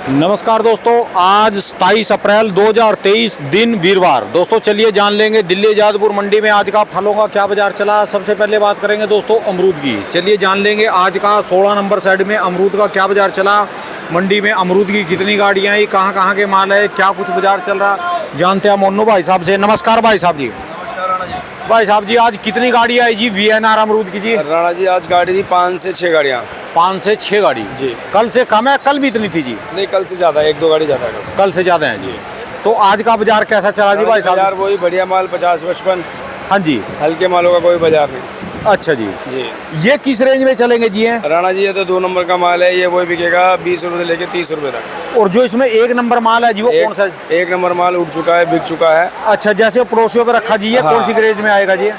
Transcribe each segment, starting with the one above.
नमस्कार दोस्तों, आज 27 अप्रैल 2023 दिन वीरवार। दोस्तों चलिए जान लेंगे दिल्ली आज़ादपुर मंडी में आज का फलों का क्या बाजार चला। सबसे पहले बात करेंगे दोस्तों अमरूद की। चलिए जान लेंगे आज का 16 नंबर साइड में अमरूद का क्या बाजार चला। मंडी में अमरूद की कितनी गाड़ियाँ आई, कहाँ के माल है, क्या कुछ बाजार चल रहा, जानते हैं मोनू भाई साहब से। नमस्कार भाई साहब जी। भाई साहब जी आज कितनी गाड़ी आई जी VNR अमरूद की जी? राणा जी आज गाड़ी थी 5 से 6 गाड़ियाँ। 5 से 6 गाड़ी जी। कल से कम है? कल भी इतनी थी जी? नहीं, कल से ज़्यादा है, 1-2 गाड़ी ज़्यादा है। कल से ज़्यादा है जी। तो आज का बाजार कैसा चला जी भाई साहब? बाजार वही बढ़िया माल 50-55। हाँ जी। हल्के मालों का कोई बाजार नहीं। अच्छा जी। जी। ये किस रेंज में चलेंगे जी? हैं राणा जी ये तो 2 नंबर का माल है, ये वही बिकेगा 20 रुपये से लेके 30 रुपये तक। और जो इसमें 1 नंबर माल है जी वो कौन सा? 1 नंबर माल उठ चुका है, बिक चुका है। अच्छा, जैसे पड़ोसियों पे रखा जी, ये हाँ। कौन सी रेंज में आएगा जी?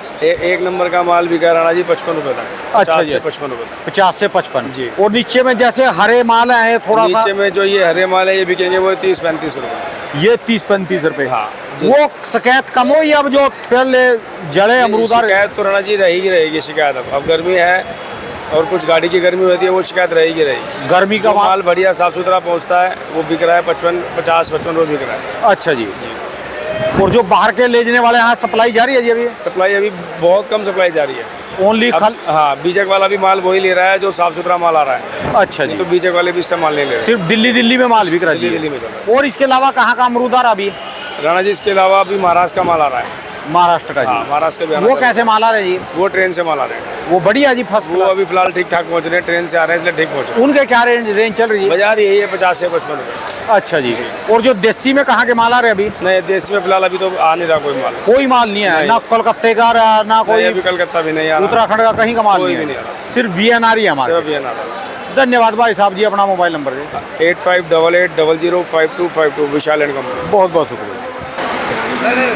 1 नंबर का माल बिका राणा जी 55 रुपये तक। अच्छा 50 जी। से 55 रुपये तक। 50 से 55 जी। और नीचे में जैसे हरे माल है थोड़ा सा, नीचे में जो ये हरे माल है ये बिकेंगे वो 30-35 रुपये। ये 30-35 रुपए। हाँ। वो शिकायत कम हो या अब जो पहले जड़े अमरूद आ रहे? शिकायत तो राणा जी रहेगी शिकायत। अब गर्मी है और कुछ गाड़ी की गर्मी होती है, वो शिकायत रहेगी। गर्मी का जो माल बढ़िया साफ सुथरा पहुंचता है वो बिक रहा है 50-55 रुपये बिक रहा है। अच्छा जी। और जो बाहर के ले जाने वाले यहाँ सप्लाई जारी है जी अभी? सप्लाई अभी बहुत कम सप्लाई जा रही है। ओनली खल? हाँ, बीजक वाला भी माल वही ले रहा है जो साफ सुथरा माल आ रहा है। अच्छा जी। तो बीजक वाले भी इससे माल नहीं ले रहे। सिर्फ दिल्ली में माल बिक रहा है जी? दिल्ली में चल रहा और इसके अलावा कहाँ का अमरूद आ रहा अभी? राणा जी इसके अलावा अभी महाराष्ट्र का माल आ रहा है। महाराष्ट्र का हाँ, जी? महाराष्ट्र का भी वो कैसे माल आ रहे जी? वो ट्रेन से माल आ रहे हैं। वो बढ़िया जी, फर्स्ट वो अभी फिलहाल ठीक ठाक पहुंच रहे हैं, ट्रेन से आ रहे हैं इसलिए ठीक पहुंच रहे उनके क्या रेंज चल रही है? हैं। बाजार यही है 50 से 55 रुपये। अच्छा जी। और जो देसी में कहाँ के माल आ रहे हैं अभी? नहीं, देश में फिलहाल अभी तो आ नहीं रहा कोई माल। कोई माल नहीं है? नहीं। ना कलकत्ते का ना कोई कोई अभी कलकत्ता भी नहीं आ रहा, उत्तराखंड का कहीं का माल कोई नहीं भी है? नहीं आ रहा। सिर्फ VNR ही है हमारे। सिर्फ ये ना रहा। धन्यवाद भाई साहब जी। अपना mobile number they. 8588005252 Vishal and company. बहुत बहुत शुक्रिया।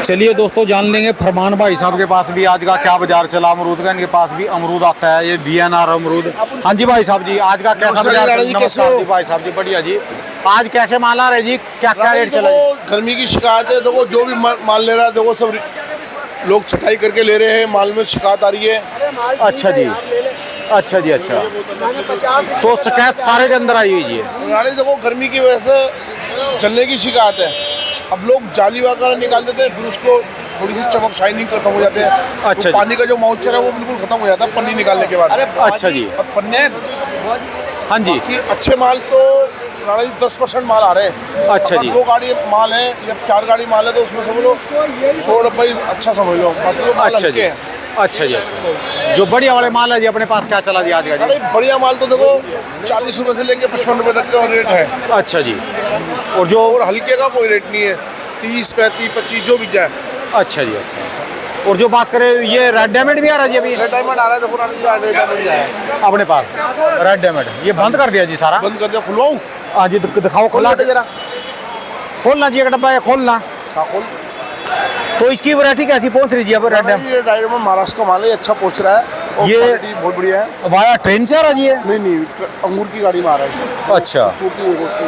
चलिए दोस्तों जान लेंगे फरमान भाई साहब के पास भी आज का क्या बाजार चला अमरूद का। इनके पास भी अमरूद आता है, ये VNR अमरूद। हाँ जी भाई साहब जी, आज का कैसा बाजार चला? नमस्कार जी भाई साहब जी, बढ़िया जी। आज कैसे माल आ रहे जी, क्या रेट चला? गर्मी की शिकायत है, देखो जो भी माल ले रहा है, देखो सब लोग छटाई करके ले रहे हैं, माल में शिकायत आ रही है। अच्छा जी। अच्छा जी। अच्छा, तो शिकायत सारे के अंदर आई हुई है? रानी देखो गर्मी की वजह से चलने की शिकायत है। अब लोग जाली वगैरह निकाल देते हैं, फिर उसको थोड़ी सी चमक शाइनिंग खत्म हो जाते हैं। अच्छा तो पानी का जो मॉइस्चर है वो बिल्कुल खत्म हो जाता है पन्नी निकालने के बाद। अच्छा जी। और पन्ने हाँ जी। कि अच्छे माल तो राणा जी 10% माल आ रहे हैं। अच्छा अगर जी। 2 गाड़ी माल है या 4 गाड़ी माल है तो उसमें समझ लो 100 रुपये अच्छा समझ लो, बाकी तो माल अच्छा हल्के जी। हैं। अच्छा जी। अच्छा, जो बढ़िया वाले माल है जी अपने पास क्या चला जी आज का जी? अरे बढ़िया माल तो देखो 40 रुपये से लेके 55 रुपये तक का रेट है। अच्छा जी। और जो और हल्के का कोई रेट नहीं है, 30, 35, 25 जो भी जाए। अच्छा जी। अच्छा, और जो बात करें ये रेड डायमंड भी आ रहा है जी अभी? रेड डायमंड आ रहा है, देखो रानी जी रेड डायमंड है अपने पास रेड डायमंड। ये बंद कर दिया जी सारा? बंद कर दिया। खुलवाऊं? आज जी दिखाओ, खोला जरा, खोलना जी, एक डब्बा है खोलना। हाँ खोल। तो इसकी वैरायटी कैसी पहुंच रही जी अब रेड डायमंड? ये डायमंड महाराष्ट्र का माल है, अच्छा पहुंच रहा है और ये क्वालिटी बहुत बढ़िया है। वाया ट्रेन से आ रहा जी ये? नहीं, अंगूर की गाड़ी में आ रहा है। अच्छा सूखी है उसकी।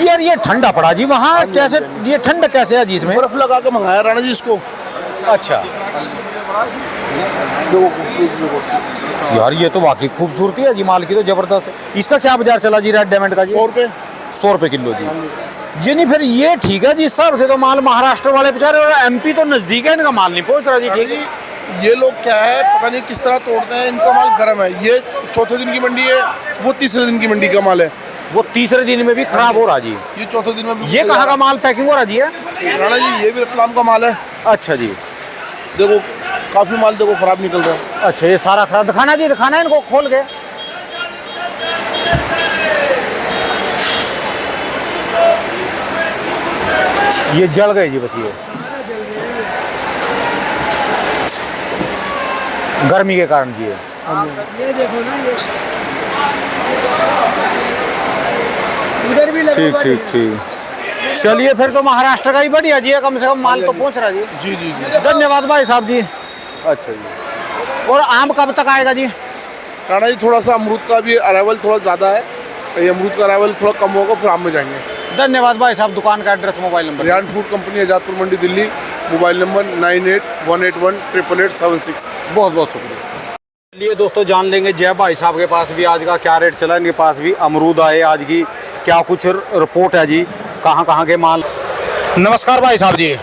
यार, ये ठंडा पड़ा जी वहाँ कैसे? ये ठंड कैसे है जी इसमें? बर्फ लगा के मंगाया राणा जी इसको। अच्छा देखो खूबसूरती उसकी। यार, ये तो वाकई खूबसूरती है जी माल की, तो जबरदस्त है। इसका क्या बाजार चला जी रेड डायमंड का जी? 100 रुपये। 100 रुपये किलो जी। ये नहीं, फिर ये ठीक है जी, इस हिसाब से तो माल महाराष्ट्र वाले बेचारे, और MP तो नजदीक है, इनका माल नहीं पहुंच रहा जी। ठीक है। ये लोग क्या है पता नहीं किस तरह तोड़ते हैं, इनका माल गर्म है। ये चौथे दिन की मंडी है, वो तीसरे दिन की मंडी का माल है। वो तीसरे दिन में भी खराब हो रहा जी? ये चौथे दिन में ये कहाँ का माल पैकिंग हो रहा जी? राणा जी ये भी रतलाम का माल है। अच्छा जी। देखो काफी माल देखो खराब निकल रहा है। अच्छा, ये सारा खराब दिखाना जी, दिखाना है इनको खोल के। ये जल गए जी बस, ये गर्मी के कारण जी। ये देखो ना, ये उधर भी ठीक ठीक ठीक। चलिए फिर तो महाराष्ट्र का ही बढ़िया जी है, कम से कम माल तो पहुंच रहा जी। जी जी जी। धन्यवाद भाई साहब जी। अच्छा जी। और आम कब तक आएगा जी? राणा जी थोड़ा सा अमरूद का भी अराइवल थोड़ा ज़्यादा है, ये अमरूद का अराइवल थोड़ा कम होगा, फिर आम में जाएंगे। धन्यवाद भाई साहब। दुकान का address, mobile number? Riyan food company, Azadpur Mandi, Delhi. Mobile number 9818888876। बहुत बहुत शुक्रिया। चलिए दोस्तों जान लेंगे जय भाई साहब के पास भी आज का क्या रेट चला। इनके पास भी अमरूद आए आज की क्या कुछ रिपोर्ट है जी, कहाँ कहाँ के माल। नमस्कार भाई साहब जी।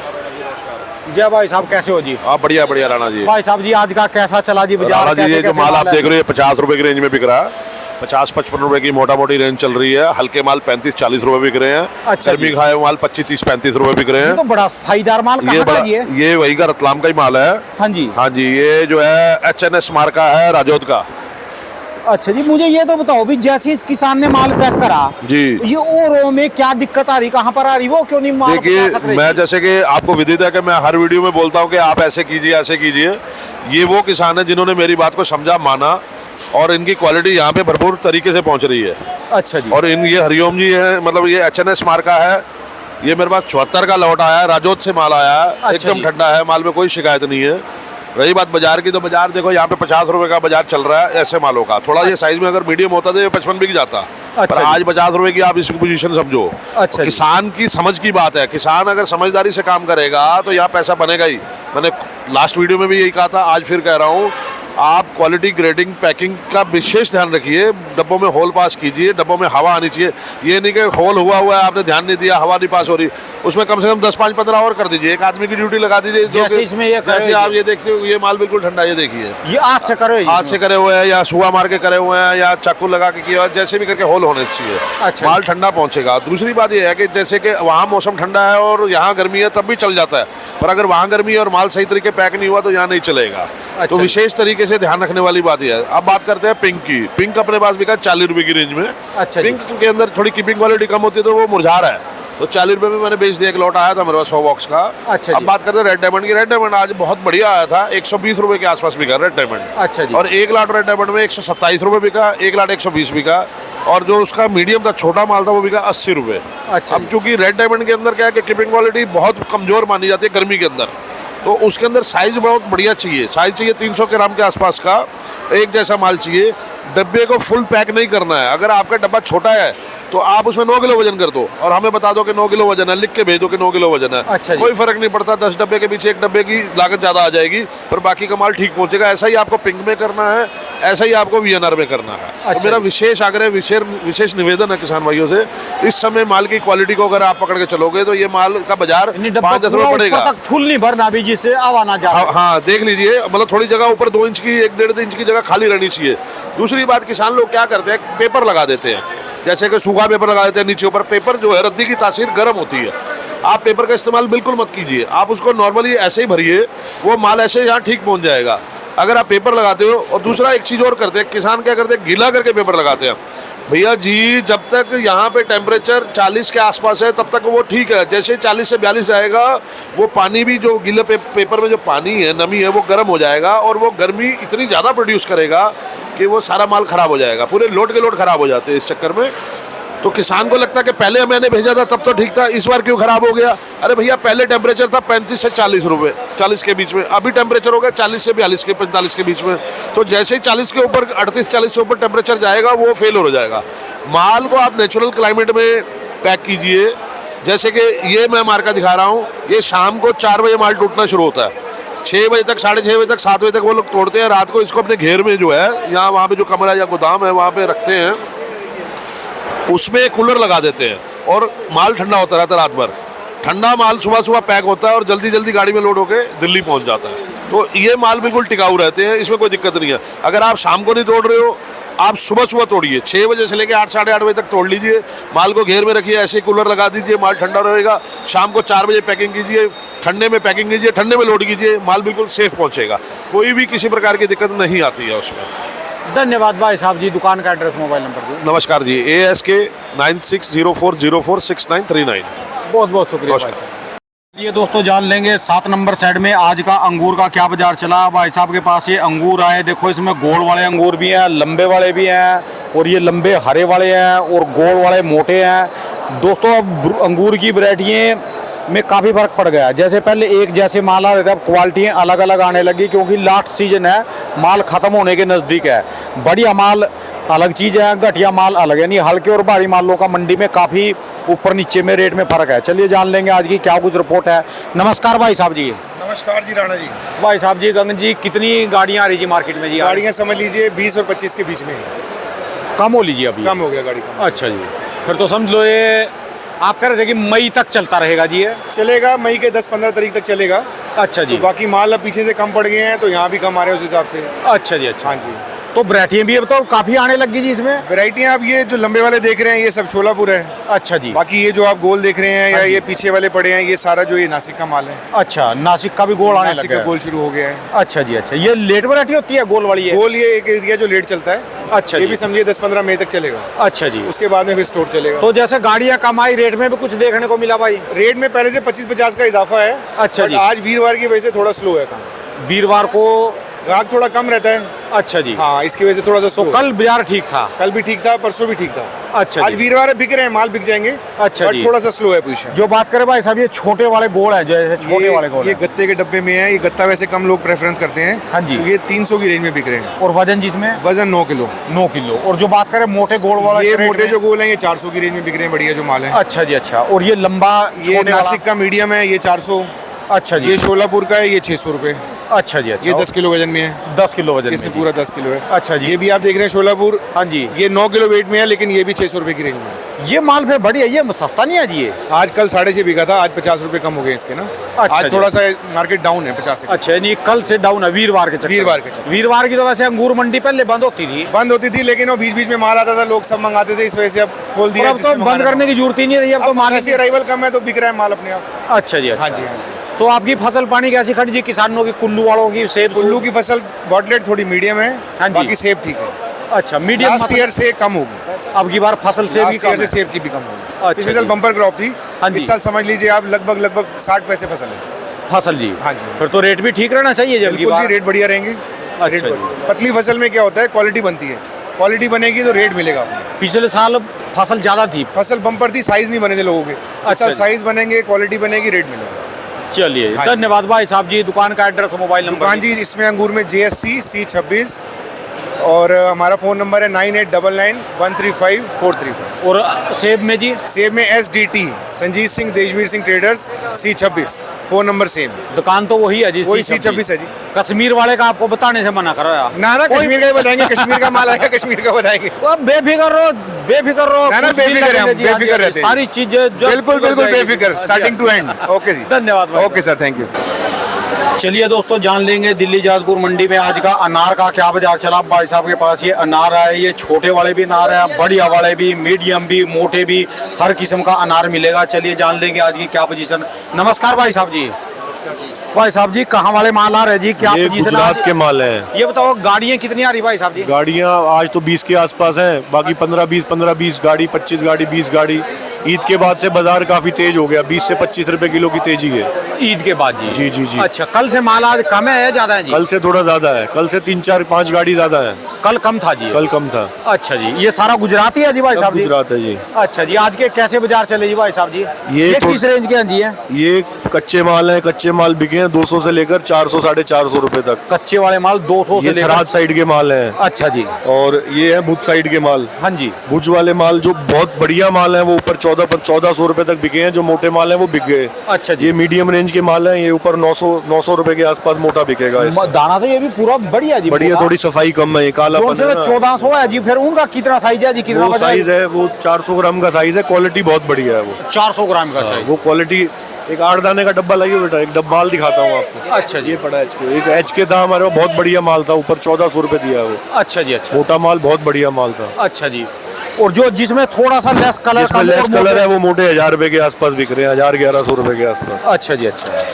जय भाई साहब, कैसे हो जी? आप बढ़िया बढ़िया राणा जी। भाई साहब जी, आज का कैसा चला जी बाजार? राणा जी, कैसे ये जो कैसे माल आप है? देख रहे हैं 50 रुपए की रेंज में बिक रहा है। 50-55 रुपए की मोटा मोटी रेंज चल रही है। हल्के माल 35-40 रुपए बिक रहे हैं। अच्छा गर्मी जी। खाए हुए माल 25-30-35 रुपए बिक रहे ये हैं। तो बड़ा फायदार माल कहाँ का जी है? ये वही का रतलाम का ही माल है। हाँ जी। हाँ जी, ये जो है HNS मार्का है, राजौद का। अच्छा जी, मुझे ये तो बताओ भी, जैसे इस किसान ने माल पैक करा जी। ये ओरों में क्या दिक्कत आ रही, कहाँ पर आ रही, वो क्यों नहीं माल देखिए, पहुंचा सक रही? मैं जैसे कि आपको विदित है कि मैं हर वीडियो में बोलता हूँ कि आप ऐसे कीजिए ऐसे कीजिए। ये वो किसान है जिन्होंने मेरी बात को समझा, माना, और इनकी क्वालिटी यहाँ पे भरपूर तरीके से पहुँच रही है। अच्छा जी। और ये हरिओम जी है, मतलब ये HNS मार्का है। ये मेरे पास 74 का लौट आया है, राजौद से माल आया है। अच्छा एकदम जी। ठंडा है माल में, कोई शिकायत नहीं है। रही बात बाजार की, तो बाजार देखो यहाँ पे 50 रुपए का बाजार चल रहा है ऐसे मालों का। थोड़ा ये साइज में अगर मीडियम होता तो ये 55 बिक जाता। अच्छा पर जी। आज 50 रुपए की आप इसकी पोजीशन समझो। अच्छा जी। किसान की समझ की बात है। किसान अगर समझदारी से काम करेगा तो यहाँ पैसा बनेगा ही। मैंने लास्ट वीडियो में भी यही कहा था, आज फिर कह रहा हूँ, आप क्वालिटी ग्रेडिंग पैकिंग का विशेष ध्यान रखिए। डब्बों में होल पास कीजिए, डब्बों में हवा आनी चाहिए। ये नहीं कि होल हुआ है, आपने ध्यान नहीं दिया, हवा नहीं पास हो रही, उसमें कम से कम 10-5-15 और कर दीजिए। एक आदमी की ड्यूटी लगा दीजिए। जैसे इसमें ये करे जैसे आप ये देखते हो, ये माल बिल्कुल ठंडा, ये देखिए, ये हाथ से करो, हाथ से करे हुए हैं या सुआ मार के करे हुए हैं या चाकू लगा के किया, जैसे भी करके होल होने चाहिए। अच्छा। माल ठंडा पहुंचेगा। दूसरी बात यह है कि जैसे कि वहाँ मौसम ठंडा है और यहाँ गर्मी है, तब भी चल जाता है। पर अगर वहाँ गर्मी है और माल सही तरीके पैक नहीं हुआ तो यहाँ नहीं चलेगा। अच्छा। तो विशेष तरीके से ध्यान रखने वाली बात यह है। अब बात करते हैं पिंक की। पिंक अपने पास बिका 40 रुपए की रेंज में। अच्छा जी। पिंक के अंदर थोड़ी कीपिंग क्वालिटी कम होती है तो वो मुरझा रहा है, तो 40 रुपए में मैंने बेच दिया। एक लॉट आया था मेरे पास 100 बॉक्स का। अच्छा अब जी। बात करते हैं रेड डायमंड की। रेड डायमंड आज बहुत बढ़िया आया था, 120 रुपए के आसपास बिका रेड डायमंड। अच्छा जी। और एक लाट रेड डायमंड में 127 रुपए बिका, एक लाट 120 बिका। और जो उसका मीडियम था, छोटा माल था, वो बिका 80 रुपए। अच्छा अब जी। चूंकि रेड डायमंड के अंदर क्या है कि क्लिपिंग क्वालिटी बहुत कमजोर मानी जाती है गर्मी के अंदर, तो उसके अंदर साइज बहुत बढ़िया चाहिए। साइज चाहिए 300 ग्राम के आसपास का, एक जैसा माल चाहिए। डब्बे को फुल पैक नहीं करना है। अगर आपका डब्बा छोटा है तो आप उसमें 9 किलो वजन कर दो और हमें बता दो कि 9 किलो वजन है, लिख के भेज दो कि 9 किलो वजन है। अच्छा जी। कोई फर्क नहीं पड़ता। 10 डब्बे के पीछे एक डब्बे की लागत ज़्यादा आ जाएगी, पर बाकी का माल ठीक पहुंचेगा। ऐसा ही आपको पिंक में करना है, ऐसा ही आपको VNR में करना है। अच्छा तो मेरा जी। विशेष आग्रह, विशेष निवेदन है किसान भाइयों से, इस समय माल की क्वालिटी को अगर आप पकड़ के चलोगे तो ये माल का बाजार 5-10 रुपये पड़ेगा। तक फुल नहीं भरना भी, जिससे आवा ना जाए। हाँ, देख लीजिए, मतलब थोड़ी जगह ऊपर 2 इंच की, 1-1.5 इंच की जगह खाली रहनी चाहिए। दूसरी बात, किसान लोग क्या करते हैं, पेपर लगा देते हैं। जैसे कि सूखा पेपर लगा देते हैं नीचे ऊपर। पेपर जो है, रद्दी की तासीर गर्म होती है। आप पेपर का इस्तेमाल बिल्कुल मत कीजिए। आप उसको नॉर्मली ऐसे ही भरिए, वो माल ऐसे यहाँ ठीक पहुँच जाएगा अगर आप पेपर लगाते हो। और दूसरा एक चीज़ और करते हैं किसान, क्या करते हैं, गीला करके पेपर लगाते हैं। भैया जी, जब तक यहाँ पे टेम्परेचर 40 के आसपास है तब तक वो ठीक है। जैसे 40 से 42 आएगा, वो पानी भी जो गीले पेपर में जो पानी है, नमी है, वो गर्म हो जाएगा और वो गर्मी इतनी ज़्यादा प्रोड्यूस करेगा कि वो सारा माल ख़राब हो जाएगा। पूरे लोड के लोड ख़राब हो जाते हैं इस चक्कर में। तो किसान को लगता है कि पहले मैंने भेजा था तब तो ठीक था, इस बार क्यों ख़राब हो गया। अरे भैया, पहले टेम्परेचर था 35 से 40 रुपये, 40 के बीच में। अभी टेम्परेचर हो गया 40 से 42 के 45 के बीच में। तो जैसे ही 40 के ऊपर, 38-40 से ऊपर टेम्परेचर जाएगा, वो फेल हो जाएगा। माल को आप नेचुरल क्लाइमेट में पैक कीजिए। जैसे कि ये मैं मार्का दिखा रहा हूँ, ये शाम को 4 बजे माल टूटना शुरू होता है। 6 बजे तक, 6:30 बजे तक, 7 बजे तक वो लोग तोड़ते हैं। रात को इसको अपने घेर में जो है, यहाँ वहाँ पे जो कमरा या गोदाम है वहाँ पे रखते हैं, उसमें कूलर लगा देते हैं और माल ठंडा होता रहता है रात भर। ठंडा माल सुबह सुबह पैक होता है और जल्दी जल्दी गाड़ी में लोड होकर दिल्ली पहुंच जाता है। तो ये माल बिल्कुल टिकाऊ रहते हैं, इसमें कोई दिक्कत नहीं है। अगर आप शाम को नहीं तोड़ रहे हो, आप सुबह सुबह तोड़िए। 6 बजे से लेकर 8-8:30 बजे तक तोड़ लीजिए। माल को घेर में रखिए, ऐसे ही कूलर लगा दीजिए, माल ठंडा रहेगा। शाम को 4 बजे पैकिंग कीजिए, ठंडे में पैकिंग कीजिए, ठंडे में लोड कीजिए, माल बिल्कुल सेफ पहुँचेगा। कोई भी किसी प्रकार की दिक्कत नहीं आती है उसमें। धन्यवाद भाई साहब जी। दुकान का एड्रेस, मोबाइल नंबर जी। नमस्कार जी, ASK 9604046939। बहुत बहुत शुक्रिया भाई साहब। ये दोस्तों, जान लेंगे 7 नंबर साइड में आज का अंगूर का क्या बाजार चला। भाई साहब के पास ये अंगूर आए, देखो इसमें गोल वाले अंगूर भी हैं, लंबे वाले भी हैं, और ये लंबे हरे वाले हैं और गोल वाले मोटे हैं। दोस्तों, अब अंगूर की वैरायटियाँ में काफ़ी फ़र्क पड़ गया। जैसे पहले एक जैसे माल आ रहे थे, अब क्वालिटियाँ अलग अलग आने लगी, क्योंकि लास्ट सीजन है, माल ख़त्म होने के नज़दीक है। बढ़िया माल अलग चीज़ है, घटिया माल अलग है। नहीं, हल्के और भारी मालों का मंडी में काफ़ी ऊपर नीचे में रेट में फ़र्क है। चलिए जान लेंगे आज की क्या कुछ रिपोर्ट है। नमस्कार भाई साहब जी। नमस्कार जी राणा जी। भाई साहब जी, गगन जी, कितनी गाड़ियाँ आ रही जी मार्केट में जी? गाड़ियाँ समझ लीजिए 20 और 25 के बीच में ही कम हो लीजिए अभी। कम हो गया गाड़ी का। अच्छा जी। फिर तो समझ लो ये आप कह रहे थे कि मई तक चलता रहेगा जी ये। चलेगा मई के 10-15 तारीख तक चलेगा। अच्छा जी। तो बाकी माल अब पीछे से कम पड़ गए हैं तो यहाँ भी कम आ रहे हैं उस हिसाब से। अच्छा जी। अच्छा हाँ जी। तो वैरायटियाँ भी अब तो काफ़ी आने लगी जी इसमें। वैरायटियाँ अब ये जो लंबे वाले देख रहे हैं ये सब शोलापुर है। अच्छा जी। बाकी ये जो आप गोल देख रहे हैं या हाँ जी। ये पीछे वाले पड़े हैं ये सारा जो ये नासिक का माल है। अच्छा, नासिक का भी गोल आने नासिक लगा का है। गोल शुरू हो गया है। अच्छा जी। अच्छा, ये लेट वैरायटी होती है गोल वाली है। गोल ये एक एरिया जो लेट चलता है। अच्छा ये जी। भी समझिए 10-15 मई तक चलेगा। अच्छा जी। उसके बाद में फिर स्टोर चलेगा। तो जैसे गाड़ियाँ कम आई, रेट में भी कुछ देखने को मिला भाई? रेट में पहले से 25-50 का इजाफा है। अच्छा बट जी। आज वीरवार की वजह से थोड़ा स्लो है काम। वीरवार को। ग्राहक थोड़ा कम रहता है। अच्छा जी। हाँ, इसकी वजह से थोड़ा सा तो स्लो। कल बाजार ठीक था? कल भी ठीक था, परसों भी ठीक था। अच्छा आज जी। वीरवार है, बिक रहे हैं, माल बिक जाएंगे। अच्छा बट जी। थोड़ा सा स्लो है पोजीशन। जो बात करें भाई साहब, ये छोटे वाले गोल है, जैसे छोटे वाले गोल ये है। गत्ते के डब्बे में है। ये गत्ता वैसे कम लोग प्रेफरेंस करते हैं। हाँ जी। तो ये 300 की रेंज में बिक रहे हैं। और वजन जिसमें? वजन 9 किलो। 9 किलो। और जो बात करें मोटे गोल वाला ये crate मोटे में? जो गोल हैं ये 400 की रेंज में बिक रहे हैं। बढ़िया जो माल है। अच्छा जी। अच्छा, और ये लंबा ये छोटे नासिक वाला? का मीडियम है, ये 400। अच्छा जी। ये शोलापुर का है, ये 600 रुपये। अच्छा जी। अच्छा, ये 10 किलो वजन में है। 10 किलो वजन इसमें में पूरा 10 किलो है। अच्छा जी। ये भी आप देख रहे हैं शोलापुर। हाँ जी। ये 9 किलो वेट में है, लेकिन ये भी 600 रुपये की रेंज में है। ये माल फिर बढ़िया, ये सस्ता नहीं है जी ये? आज कल 6.5 बिका था, आज 50 रुपये कम हो गए इसके ना। अच्छा आज जी। थोड़ा सा मार्केट डाउन है 50 से। अच्छा, यानी कल से डाउन है वीरवार के चक्कर में। वीरवार के चक्कर। वीरवार की तो वैसे अंगूर मंडी पहले बंद होती थी। बंद होती थी, लेकिन वो बीच बीच में माल आता था, लोग सब मंगाते थे, इस वजह से अब खोल और दिया। अब तो बंद करने की जरूरत ही नहीं रही, अब तो माल ऐसी अराइवल कम है तो बिक रहा है माल अपने आप। अच्छा जी। अच्छा। हाँ जी, हाँ जी। तो आपकी फसल पानी कैसी खड़ी जी किसानों की, कुल्लू वालों की? सेब कुल्लू की फसल वॉटलेट थोड़ी मीडियम है। हाँ जी। बाकी सेब ठीक है। अच्छा, मीडियम। लास्ट ईयर से कम होगी। अब की बार फसल से भी लास्ट कम ईयर से है। सेब की भी कम होगी। अच्छा पिछले साल जी। बम्पर क्रॉप थी। हाँ जी। इस साल समझ लीजिए आप लगभग 60 पैसे फसल है। फसल जी। हाँ जी। फिर तो रेट भी ठीक रहना चाहिए जब की बिल्कुल जी, बार। रेट बढ़िया रहेंगे। अच्छा रेट जी। बढ़िया। पतली फसल में क्या होता है, क्वालिटी बनती है। क्वालिटी बनेगी तो रेट मिलेगा आपको। पिछले साल फसल ज्यादा थी। फसल बम्पर थी, साइज नहीं बने थे लोगों के। इस अच्छा साल जी। साइज बनेंगे, क्वालिटी बनेगी, रेट मिलेगा। चलिए, हाँ जी। धन्यवाद भाई साहब जी। दुकान का एड्रेस, मोबाइल नंबर? दुकान जी इसमें अंगूर में JSC C26 और हमारा फ़ोन नंबर है 9899135435। और सेब में जी? सेब में SDT Sanjeet Singh Deshveer Singh traders C26 phone number same है। दुकान तो वही है जी? वही C26 है जी। कश्मीर वाले का आपको बताने से मना करो यार। ना कश्मीर का ही बताएंगे। कश्मीर का माल आएगा, कश्मीर का बताएंगे। अब बेफिक्र रहो, बेफिक्र रहो। ना, कुछ भी बेफिक्र है हम, लगेगा जी, हाँ जी, बेफिक्र हाँ जी, रहते हैं। सारी चीजें जो बिल्कुल बिल्कुल जाएगी। बेफिक्र, हाँ जी, स्टार्टिंग टू हाँ एंड। जी। ओके जी, धन्यवाद भाई। Okay sir, thank you. चलिए दोस्तों, जान लेंगे दिल्ली जादपुर मंडी में आज का अनार का क्या बाजार चला। भाई साहब के पास ये अनार है, ये छोटे वाले भी अनार है, बढ़िया वाले भी, मीडियम भी, मोटे भी, हर किस्म का अनार मिलेगा। चलिए जान लेंगे आज की क्या पोजीशन। नमस्कार भाई साहब जी। भाई साहब जी, कहाँ वाले माल आ रहे हैं जी, क्या ये पोजीशन? गुजरात के माल हैं। ये बताओ, गाड़ियाँ कितनी आ रही भाई साहब जी? गाड़ियाँ आज तो 20 के आसपास हैं, बाकी 15-20 गाड़ी, 25 गाड़ी, 20 गाड़ी। ईद के बाद से बाजार काफी तेज हो गया, 20 से 25 रुपए किलो की तेजी है। ईद के बाद जी? जी जी जी। अच्छा, कल से माल आज कम है या ज्यादा है जी? कल से थोड़ा ज्यादा है, कल से 3-4-5 गाड़ी ज्यादा है। कल कम था जी? कल कम था। अच्छा जी, ये सारा गुजराती है जी भाई सब साहब जी? गुजरात है जी। अच्छा जी, आज के कैसे बाजार चले जी भाई साहब जी? ये तो- किस रेंज के हैं जी? है ये कच्चे माल हैं, कच्चे माल बिके हैं 200 से लेकर 400-450 रुपए तक। कच्चे वाले माल 200 से ये लेकर। थराद साइड के माल हैं। अच्छा जी। और ये है भुज साइड के माल। हाँ जी। भुज वाले माल जो बहुत बढ़िया माल है वो ऊपर 1400 रुपए तक बिके हैं। जो मोटे माल हैं वो बिक गए। अच्छा जी। ये मीडियम रेंज के माल हैं, ये ऊपर 900 रुपए के आसपास मोटा बिकेगा। इसका दाना तो ये भी पूरा बढ़िया जी। बढ़िया, थोड़ी सफाई कम है, ये काला कौन से 1400 है जी? फिर उनका कितना साइज है जी? कितना वो साइज है, वो 400 ग्राम का साइज है। क्वालिटी बहुत बढ़िया है वो। 400 ग्राम का साइज? वो क्वालिटी। एक 8 दाने का डब्बा लाइए बेटा, एक डब्बा माल दिखाता हूँ आपको। अच्छा जी। ये पड़ा है HK। एक HK था हमारे पास, बहुत बढ़िया माल था, ऊपर 1400 रुपए दिया है वो। अच्छा जी। अच्छा। मोटा माल बहुत बढ़िया माल था। अच्छा जी। और जो जिसमें थोड़ा सा लेस कलर, जिसमें लेस कलर है वो मोटे 1000 रुपए के आसपास बिक रहे हैं, 1000-1100 रुपए के आसपास। अच्छा जी। अच्छा।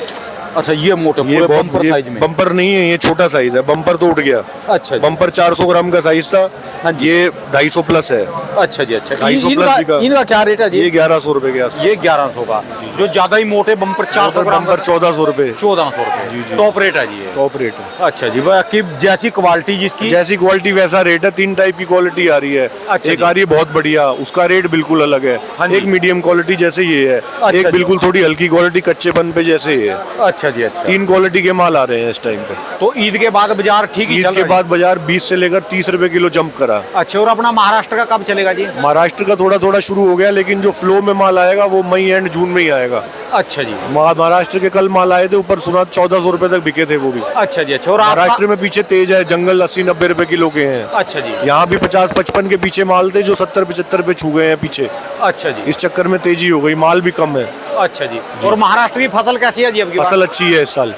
अच्छा, ये मोटे ये पूरे बम्पर साइज में? बम्पर नहीं है, ये छोटा साइज है। बम्पर तो उठ गया। अच्छा जी। बम्पर 400 ग्राम का साइज था। हाँ जी। ये 250 प्लस है। अच्छा जी। अच्छा, 250 प्लस बिका। इनका क्या रेट है जी? ये 1100 रुपए के आसपास। ये 1100 का। जो ज्यादा ही मोटे बम्पर 400 ग्राम बम्पर 1400 रुपए। 1400 रुपए। जी, जी। टॉप रेट है जी ये? टॉप रेट है। अच्छा जी। बाकी जैसी क्वालिटी जिसकी? जैसी क्वालिटी वैसा रेट है। 3 टाइप की क्वालिटी आ रही है। अच्छा एक जी। आ रही है बहुत बढ़िया, उसका रेट बिल्कुल अलग है। हाँ जी। एक मीडियम क्वालिटी जैसे ये है, अच्छा एक जी। बिल्कुल थोड़ी हल्की क्वालिटी कच्चेपन पे जैसे ये है। अच्छा अच्छा जी, अच्छा। 3 क्वालिटी के माल आ रहे हैं इस टाइम पे। तो ईद के बाद बाजार ठीक ही ईद चल के रहा है? बाद बाजार 20 से लेकर 30 रुपए किलो जंप करा। अच्छा, और अपना महाराष्ट्र का कब चलेगा जी? महाराष्ट्र का थोड़ा थोड़ा शुरू हो गया, लेकिन जो फ्लो में माल आएगा वो मई एंड जून में ही आएगा। अच्छा जी, महाराष्ट्र के कल माल आए थे, ऊपर सुना 1400 रुपए तक बिके थे वो भी। अच्छा जी, अच्छा। और महाराष्ट्र में पीछे तेज है, जंगल 80-90 रुपए किलो के हैं। अच्छा जी, यहाँ भी 50-55 के पीछे माल थे जो 70-75 पे छू गए हैं पीछे। अच्छा जी, इस चक्कर में तेजी हो गई, माल भी कम है। अच्छा जी। और महाराष्ट्र की फसल कैसी है जी अब की बार? फसल अच्छी है इस साल,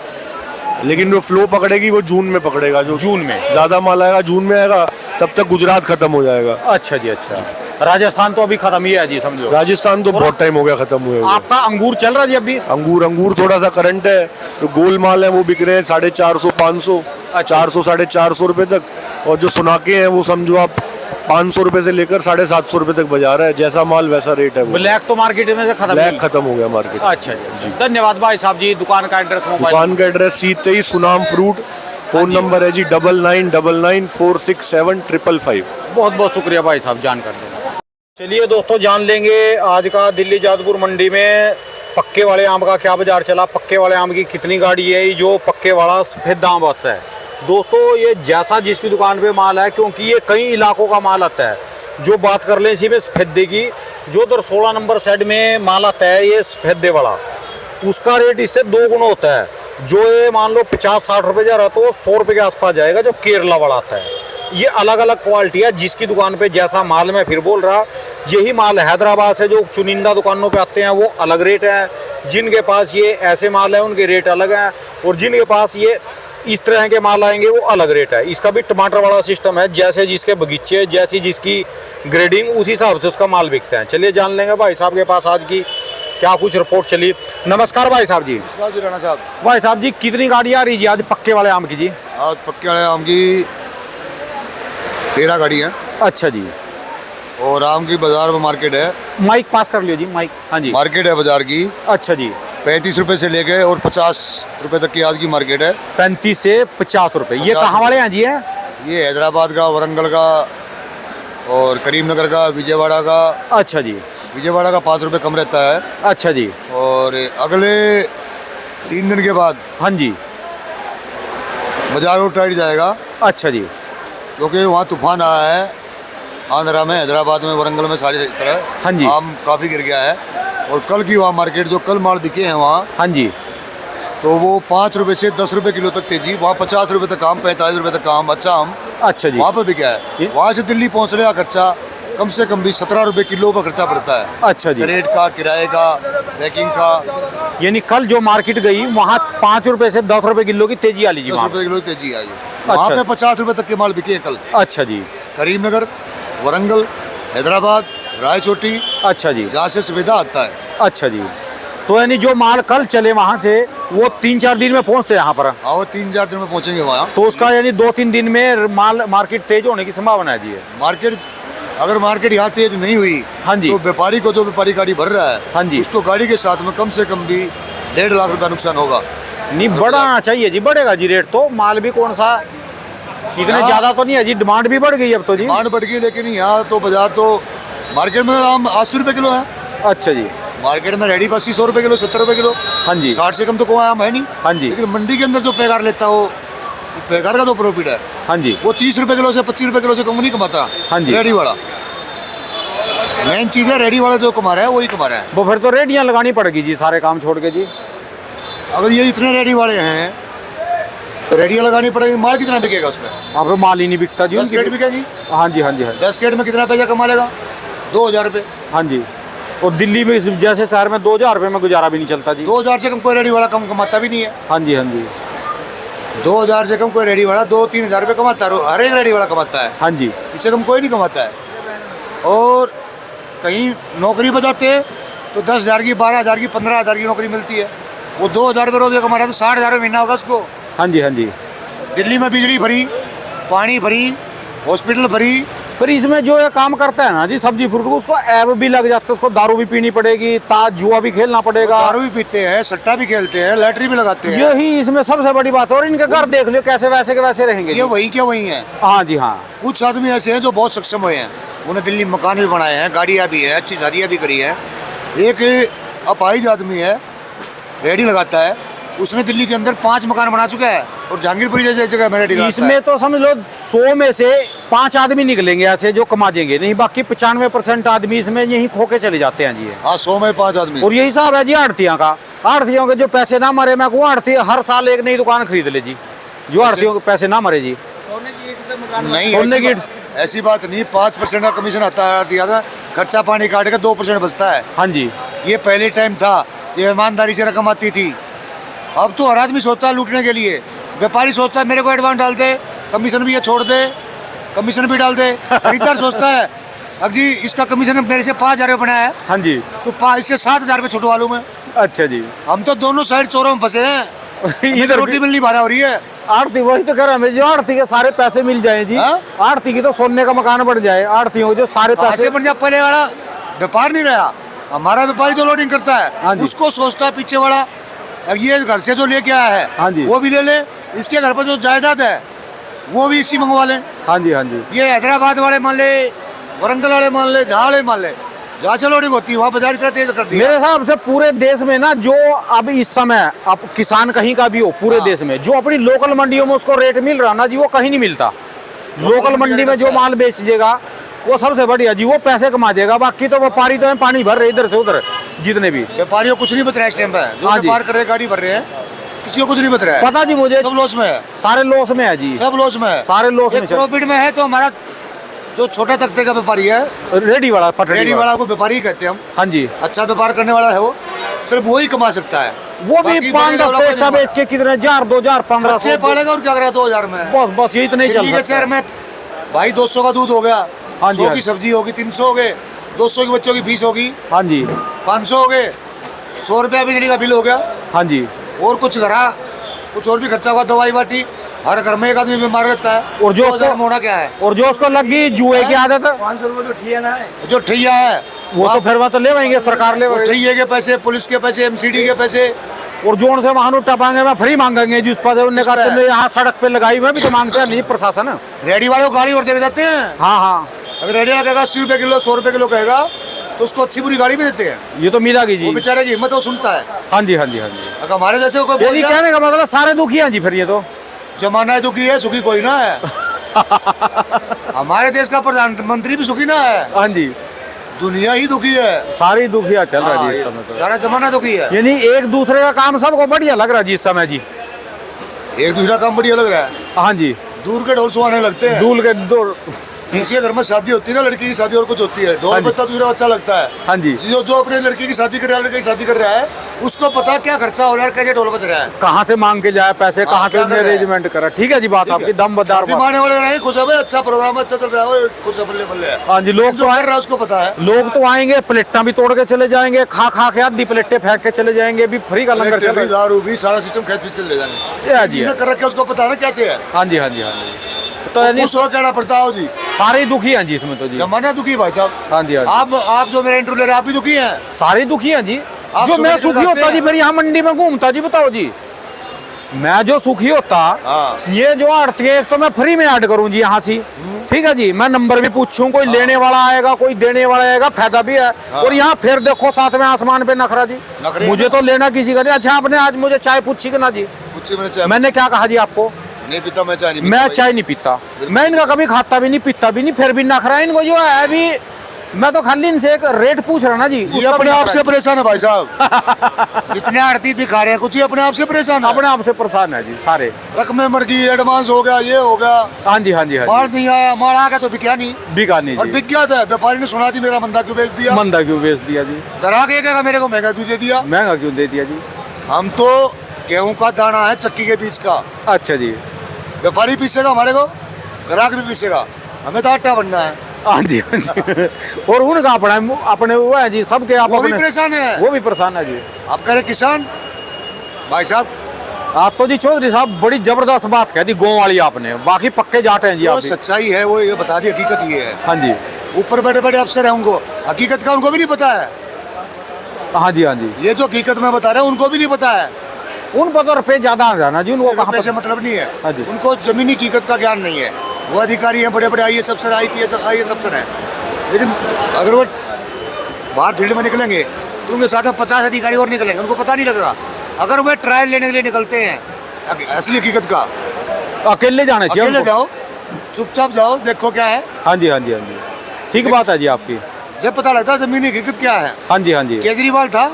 लेकिन जो फ्लो पकड़ेगी वो जून में पकड़ेगा। जो जून में ज्यादा माल आएगा जून में आएगा, तब तक गुजरात खत्म हो जाएगा। अच्छा जी, अच्छा। राजस्थान तो अभी खत्म ही है जी, समझो। राजस्थान तो बहुत टाइम हो गया खत्म हुए हुए। आपका अंगूर चल रहा है जी अभी? अंगूर थोड़ा सा करंट है। जो गोल माल है वो बिक रहे हैं 450-500, 400-450 रुपए तक। और जो सुनाके हैं वो समझो आप 500 रुपए से लेकर 750 रुपए तक बाजार है। जैसा माल वैसा रेट है। ब्लैक तो मार्केट में से खत्म? ब्लैक खत्म हो गया मार्केट। अच्छा जी, धन्यवाद भाई साहब जी। दुकान का एड्रेस, मोबाइल? दुकान का address C23 Sunam fruit. Phone number है जी 9999467555। बहुत बहुत शुक्रिया भाई साहब जानकारी देने। चलिए दोस्तों, जान लेंगे आज का दिल्ली जादपुर मंडी में पक्के वाले आम का क्या बाजार चला। पक्के वाले आम की कितनी गाड़ी है जो पक्के वाला सफेद आम होता है। दोस्तों, ये जैसा जिसकी दुकान पे माल है, क्योंकि ये कई इलाकों का माल आता है। जो बात कर लें इसी में सफेदे की, जो उधर 16 नंबर साइड में माल आता है ये सफेदे वाला, उसका रेट इससे 2 गुना होता है। जो ये मान लो 50-60 रुपये जा रहा तो 100 रुपये के आसपास जाएगा जो केरला वाला आता है। ये अलग अलग क्वालिटी है, जिसकी दुकान पे जैसा माल। मैं फिर बोल रहा, यही माल हैदराबाद से जो चुनिंदा दुकानों पे आते हैं वो अलग रेट है। जिनके पास ये ऐसे माल है उनके रेट अलग हैं, और जिनके पास ये इस तरह के माल आएंगे वो अलग रेट है। इसका भी टमाटर वाला सिस्टम है, जैसे जिसके बगीचे, जैसी जिसकी ग्रेडिंग, उसी हिसाब से उसका माल बिकता है। चलिए जान लेंगे भाई साहब के पास आज की क्या कुछ रिपोर्ट चली। नमस्कार भाई साहब जी। राणा साहब, भाई साहब जी, कितनी गाड़ी आ रही जी आज पक्के वाले आम की जी? आज पक्के वाले आम की 13 गाड़ी है। अच्छा जी। और आम की बाजार में मार्केट है। माइक पास कर लियो जी, माइक। हाँ जी। मार्केट है बाजार की अच्छा जी। 35 रुपए से लेके और 50 रुपए तक की आज की मार्केट है। 35 से 50 रुपए। ये कहाँ वाले हैं जी? है ये हैदराबाद का, वरंगल का और करीमनगर का, विजयवाड़ा का। अच्छा जी। विजयवाड़ा का 5 रुपए कम रहता है। अच्छा जी। और अगले 3 दिन के बाद हाँ जी। बाजार और टाइट जाएगा, अच्छा जी। क्योंकि वहाँ तूफान आया है। आंध्रा में, हैदराबाद में, वरंगल में, सारी तरह हाँ जी। आम काफ़ी गिर गया है। और कल की वहाँ मार्केट, जो कल माल बिके हैं वहाँ, हाँ जी, तो वो 5 रुपए से 10 रुपए किलो तक तेजी। वहाँ 50 रुपए तक आम, 45 रुपए तक आम, अच्छा आम अच्छा जी। वहाँ पे बिका है। वहाँ से दिल्ली पहुँचने का खर्चा कम से कम भी 17 रुपए किलो का खर्चा पड़ता है। अच्छा जी। रेट का, किराए का, पैकिंग का। यानी कल जो मार्केट गई वहाँ 5 रुपए से 10 रुपए किलो की तेजी आ ली जी 10 वहाँ। रुपए किलो की तेजी आई है। वहाँ पे 50 रुपए तक के माल बिके हैं कल। अच्छा जी। करीमनगर, वरंगल, हैदराबाद, रायचोटी, अच्छा जी। जहाँ से सुविधा आता है। अच्छा जी। तो यानी जो माल कल चले वहाँ से वो 3-4 दिन में पहुँचते हैं यहाँ पर? हाँ, वो 3-4 दिन में पहुँचेंगे वहाँ। तो उसका यानी 2-3 दिन में माल मार्केट तेज होने की संभावना है जी? मार्केट, अगर मार्केट यहाँ तेज नहीं हुई, हाँ जी, तो व्यापारी को, जो व्यापारी गाड़ी भर रहा है, हाँ जी, उसको गाड़ी के साथ में कम से कम भी 1.5 लाख रुपया नुकसान होगा। नहीं बढ़ाना चाहिए जी, बढ़ेगा जी रेट तो। माल भी कौन सा इतने ज्यादा तो नहीं है जी, डिमांड भी बढ़ गई अब तो जी। डिमांड बढ़ गई, लेकिन यहाँ तो बाजार तो मार्केट में आम 80 रुपए किलो है। अच्छा जी। मार्केट में रेडी 80-100 रुपए किलो, 70 रुपए किलो। हाँ जी। 60 से कम तो कोई आम है नहीं। हाँ जी। लेकिन मंडी के अंदर जो पैकार लेता है, वो पैकार का जो प्रॉफिट है, हाँ जी, वो 30 रुपए किलो से 25 रुपए किलो से कम नहीं कमाता। हाँ जी। रेडी वाला मेन चीज़ है, रेडी वाला जो कमा रहा है वही कमा रहा है। वो फिर तो रेडियाँ लगानी पड़ेगी जी सारे काम छोड़ के जी। अगर ये इतने रेडी वाले हैं तो रेडियाँ लगानी पड़ेगी। माल कितना बिकेगा उसमें? अब तो माल ही नहीं बिकता जी। 10 केट बिकेगी। हाँ जी, हाँ जी, हाँ जी। 10 केट में कितना पैसा कमा लेगा? 2000 रुपये। हाँ जी। और दिल्ली में जैसे शहर में 2000 रुपये में गुजारा भी नहीं चलता जी। 2000 से कम कोई रेडी वाला कम कमाता भी नहीं है। हाँ जी, हाँ जी। 2000 से कम कोई रेडी वाला 2-3 हज़ार रुपये कमाता है। हर एक रेडी वाला कमाता है। हाँ जी। इससे कम कोई नहीं कमाता है। और कहीं नौकरी बजाते हैं तो 10,000 की, 12,000 की, 15,000 की नौकरी मिलती है। वो 2,000 रुपये रोज कमा रहा है तो 60,000 रुपये महीना होगा उसको। हाँ जी, हाँ जी। दिल्ली में बिजली भरी, पानी भरी, हॉस्पिटल भरी। फिर इसमें जो ये काम करता है ना जी सब्जी फ्रूट को, उसको ऐब भी लग जाता है, उसको दारू भी पीनी पड़ेगी, ताज जुआ भी खेलना पड़ेगा, दारू भी पीते हैं, सट्टा भी खेलते हैं, लैटरी भी लगाते हैं। यही इसमें सबसे बड़ी बात है। और इनके घर देख लो कैसे वैसे के वैसे रहेंगे ये जी। वही क्या वही है। हाँ जी, हाँ। कुछ आदमी ऐसे हैं जो बहुत सक्षम हुए हैं, उन्हें दिल्ली में मकान भी बनाए हैं, गाड़ियाँ भी है, अच्छी शादियाँ भी करी हैं। एक अपाहिज आदमी है, रेडी लगाता है, उसने दिल्ली के अंदर 5 मकान बना चुका है और जहांगीरपुरी जैसे जगह मेरा ठिकाना इसमें तो समझ लो 100 में से 5 आदमी निकलेंगे ऐसे जो कमा देंगे, नहीं बाकी 95% आदमी इसमें यही खो के चले जाते हैं जी ये। हाँ 100 में 5 आदमी। और यही हिसाब है जी आड़तियों का। आड़तियों के जो पैसे ना मरे, मैं कहूँ आड़ती हर साल एक नई दुकान खरीद ले जी, जो आड़तियों के पैसे ना मरे जी। नहीं सोने की ऐसी बात नहीं, 5% का कमीशन आता है दिया था, खर्चा पानी काट के 2% बचता है। हाँ जी, ये पहले टाइम था, ये ईमानदारी से रकम आती थी। अब तो हर आदमी सोचता है लूटने के लिए। व्यापारी सोचता है मेरे को एडवांस डाल दे, कमीशन भी ये छोड़ दे, कमीशन भी डाल दे। खरीदार सोचता है अब जी इसका कमीशन मेरे से 5,000 रुपये बनाया है, हाँ जी, तो इससे 7,000 रुपये छुटवा लूँ मैं। अच्छा जी। हम तो दोनों साइड चोरों में फंसे हैं। इधर रोटी मिलनी भाड़ा हो रही है। आड़ती वही तो कह रहा है, जो आड़ती के सारे पैसे मिल जाए जी। हाँ? आड़ती की तो सोने का मकान बन जाए, आड़तियों के जो सारे पैसे। ऐसे बन जाए, पहले वाला व्यापार नहीं रहा। हमारा व्यापारी तो लोडिंग करता हाँ है, जी। उसको सोचता है पीछे वाला ये घर से जो लेके आया हाँ है जी। वो भी ले ले, इसके घर पर जो जायदाद है वो भी इसी मंगवा लें। हाँ जी, हाँ जी, ये हैदराबाद वाले मान ले, वरंगल वाले मान ले, जहाँ वाले मान ले, जहाँ से लोडिंग होती है वहाँ बाजार इतना तेज कर दिया। मेरे हिसाब से पूरे देश में ना, जो अब इस समय अब किसान कहीं का भी हो पूरे हाँ। देश में, जो अपनी लोकल मंडियों में उसको रेट मिल रहा ना जी, वो कहीं नहीं मिलता। लोकल मंडी में जो माल बेचेगा वो सबसे बढ़िया जी, वो पैसे कमा देगा। बाकी तो व्यापारी तो पानी भर रहे इधर से उधर, जितने भी व्यापारियों को कुछ नहीं बच रहा है इस टाइम पे। जो हाँ जी। व्यापार कर रहे हैं, गाड़ी भर रहे हैं, किसी को कुछ नहीं बच रहा है। पता जी मुझे, सब लॉस में है, सारे लॉस में है जी, सब लॉस में है, सारे लॉस में। प्रॉफिट में है। तो हमारा जो छोटा तबके का व्यापारी है, रेडी वाला, पटरेडी रेडी वाला, वाला को व्यापारी ही कहते हैं हम। हाँ जी, अच्छा व्यापार करने वाला है वो, सिर्फ वो ही कमा सकता है। वो भी बाकी 5-10 बड़े पेटा वाला बेच के कितने 1,000, 2,000, बच्चे 1,500 पालेगा और क्या करेगा 2,000 में। बस ये इतना ही चल दिल्ली के सकता शहर है। में भाई 200 का दूध हो गया, हाँ जी, 100 हाँ की जी। सब्जी होगी, 300 हो गए, 200 की बच्चों की फीस होगी, हाँ जी, 500 हो गए, 100 रुपया बिजली का बिल हो गया, हाँ जी। और कुछ कुछ और भी खर्चा हुआ, दवाई बाटी। हर घर में एक आदमी बीमार रहता है, और जो 2,000 उसको- में होना क्या है। और जो उसको लगी जुए की आदत, 500 रुपये तो ठिया ना है। जो ठैया है वो तो फिर वह तो ले आएंगे, सरकार ले वो आएगी। ठैये के पैसे, पुलिस के पैसे, MCD के पैसे। और जो उनसे वाहन टपाएंगे मैं फ्री मांगेंगे जिस पर उन्होंने कहा पे? तुमने यहाँ सड़क पे लगाई हुई है, भी तो मांगते हैं नहीं प्रशासन। रेडी वाले को गाड़ी और दे जाते हैं। हाँ हाँ, अगर रेडी वाला कहेगा 80 रुपये किलो, 100 रुपये किलो कहेगा तो उसको अच्छी बुरी गाड़ी भी देते हैं। ये तो मिलेगी वो जी। बेचारे की हिम्मत वो सुनता है। हाँ जी, हाँ जी, हाँ जी। अगर हमारे जैसे कोई बोल यानी दिया, कहने का मतलब सारे दुखी हैं जी फिर ये तो। जमाना है दुखी है, सुखी कोई ना है। हमारे देश का प्रधानमंत्री भी सुखी ना है, हाँ जी, दुनिया ही दुखी है। सारी दुखिया चल रहा है हाँ, जी इस समय तो। सारा जमाना दुखी है। यानी एक दूसरे का काम सबको बढ़िया लग रहा है जी इस समय जी। एक दूसरा काम बढ़िया लग रहा है, हाँ जी, दूर के ढोल सुहाने लगते हैं। दूल के दूर। किसी के घर में शादी होती है ना, लड़की की शादी और कुछ होती है, ढोल हाँ जी। बजता दूसरा अच्छा लगता है। हाँ जी, जो अपने लड़की की शादी कर रहा है, लड़के की शादी कर रहा है, उसको पता क्या खर्चा हो रहा है, कैसे ढोल बज रहा है। कहाँ से मांग के जाए पैसे, कहाँ से क्या कर रहे हैं? अरेंजमेंट करा। ठीक है जी, बात आपकी दमदार शादी बात। मारने वाले रहे खुश है भाई, अच्छा प्रोग्राम अच्छा चल रहा है, खुश है, बल्ले बल्ले है। हाँ जी, लोग जो तो कर रहा है उसको पता है। लोग तो आएंगे, प्लेटा भी तोड़ के चले जाएंगे, खा खा के आधी प्लेटें फेंक के चले जाएंगे, भी फ्री का लंगर चल भी, रहा है। दारू भी, सारा सिस्टम खेच पीच के ले जाएंगे। हाँ जी, जिसने कर रखा है उसको पता है ना कैसे है। हाँ जी, हाँ जी, हाँ जी। तो यानी खुश हो कहना पड़ता है जी। सारे दुखी हैं जी इसमें तो जी। जमाना दुखी भाई साहब। हाँ जी, हाँ जी, आप जो मेरा इंटरव्यू ले रहे हैं, आप भी दुखी हैं। सारे दुखी हैं जी। आप जो सुबह मैं से सुखी जाते होता हैं? जी, मेरी यहाँ मंडी में घूमता जी, बताओ जी, मैं जो सुखी होता, हाँ। ये जो आड़ती है, एक तो मैं फ्री में ऐड करूँ जी यहाँ से। ठीक है जी, मैं नंबर भी पूछूं, कोई लेने वाला आएगा, कोई देने वाला आएगा, फायदा भी है। और यहाँ फिर देखो सातवें आसमान पे नखरा जी, नखरे। मुझे तो लेना किसी का नहीं। अच्छा, आपने आज मुझे चाय पूछी कि ना जी? मुझसे मैंने चाय मैंने क्या कहा जी आपको? नहीं पीता, मैं चाय नहीं पीता मैं भाई। चाय नहीं पीता, मैं इनका कभी खाता भी नहीं, पीता भी नहीं, फिर भी नखरा है इनको जो है। अभी मैं तो खाली इनसे एक रेट पूछ रहा ना जी, ये उसका भी अपने आप नखरा से है। परेशान है भाई साहब। इतने आड़ती दिखा रहे हैं, कुछ ही अपने आप से परेशान है। अपने आप से परेशान है जी सारे। रकमें मर गई, एडवांस हो गया, ये हो गया, हाँ जी, हाँ जी, हाँ माल नहीं आया, माल आ गया तो बिका नहीं। जी, बिकानी और जी। बिक गया था, व्यापारी ने सुना दी, मेरा मंदा क्यों बेच दिया, मंदा क्यों बेच दिया जी? ग्राहक ये कहेगा मेरे को महंगा क्यों दे दिया। महंगा क्यों दे दिया जी? हम तो गेहूं का दाना है चक्की के बीच का, अच्छा जी, व्यापारी पीसेगा हमारे को, ग्राहक भी पीसेगा, हमें तो आटा बनना है। हाँ जी, हाँ जी। और उनका अपने वो है जी, सबके आप वो भी अपने, परेशान है। वो भी परेशान है जी। आप कह रहे किसान भाई साहब, आप तो जी चौधरी साहब बड़ी जबरदस्त बात कह दी गाँव वाली आपने, बाकी पक्के जाट हैं जी जो आप भी। सच्चाई है वो ये बता दी, हकीकत ये है। हाँ जी, ऊपर बैठे बैठे अफसर है, उनको हकीकत का उनको भी नहीं पता है। हाँ जी, हाँ जी। ये जो हकीकत में बता रहे हैं उनको भी नहीं पता है। उन पर तो रुपये ज्यादा आ जाना जी, उनको कहाँ रुपए से पर। मतलब नहीं हाँ है, जी। उनको जमीनी हकीकत का ज्ञान नहीं है। वो अधिकारी हैं, बड़े बड़े IAS अफसर, IPS अफसर हैं, लेकिन अगर वो बाहर फील्ड में निकलेंगे तो उनके साथ में 50 अधिकारी और निकलेंगे, उनको पता नहीं लगेगा। अगर वे ट्रायल लेने के लिए निकलते हैं असली हकीकत का, अकेले जाना चाहिए अकेले उनको। जाओ, चुपचाप जाओ, देखो क्या है। हाँ जी, हाँ जी, हाँ जी, ठीक बात है जी आपकी। जब पता लगता है जमीनी हकीकत क्या है। हाँ जी, हाँ जी, केजरीवाल था,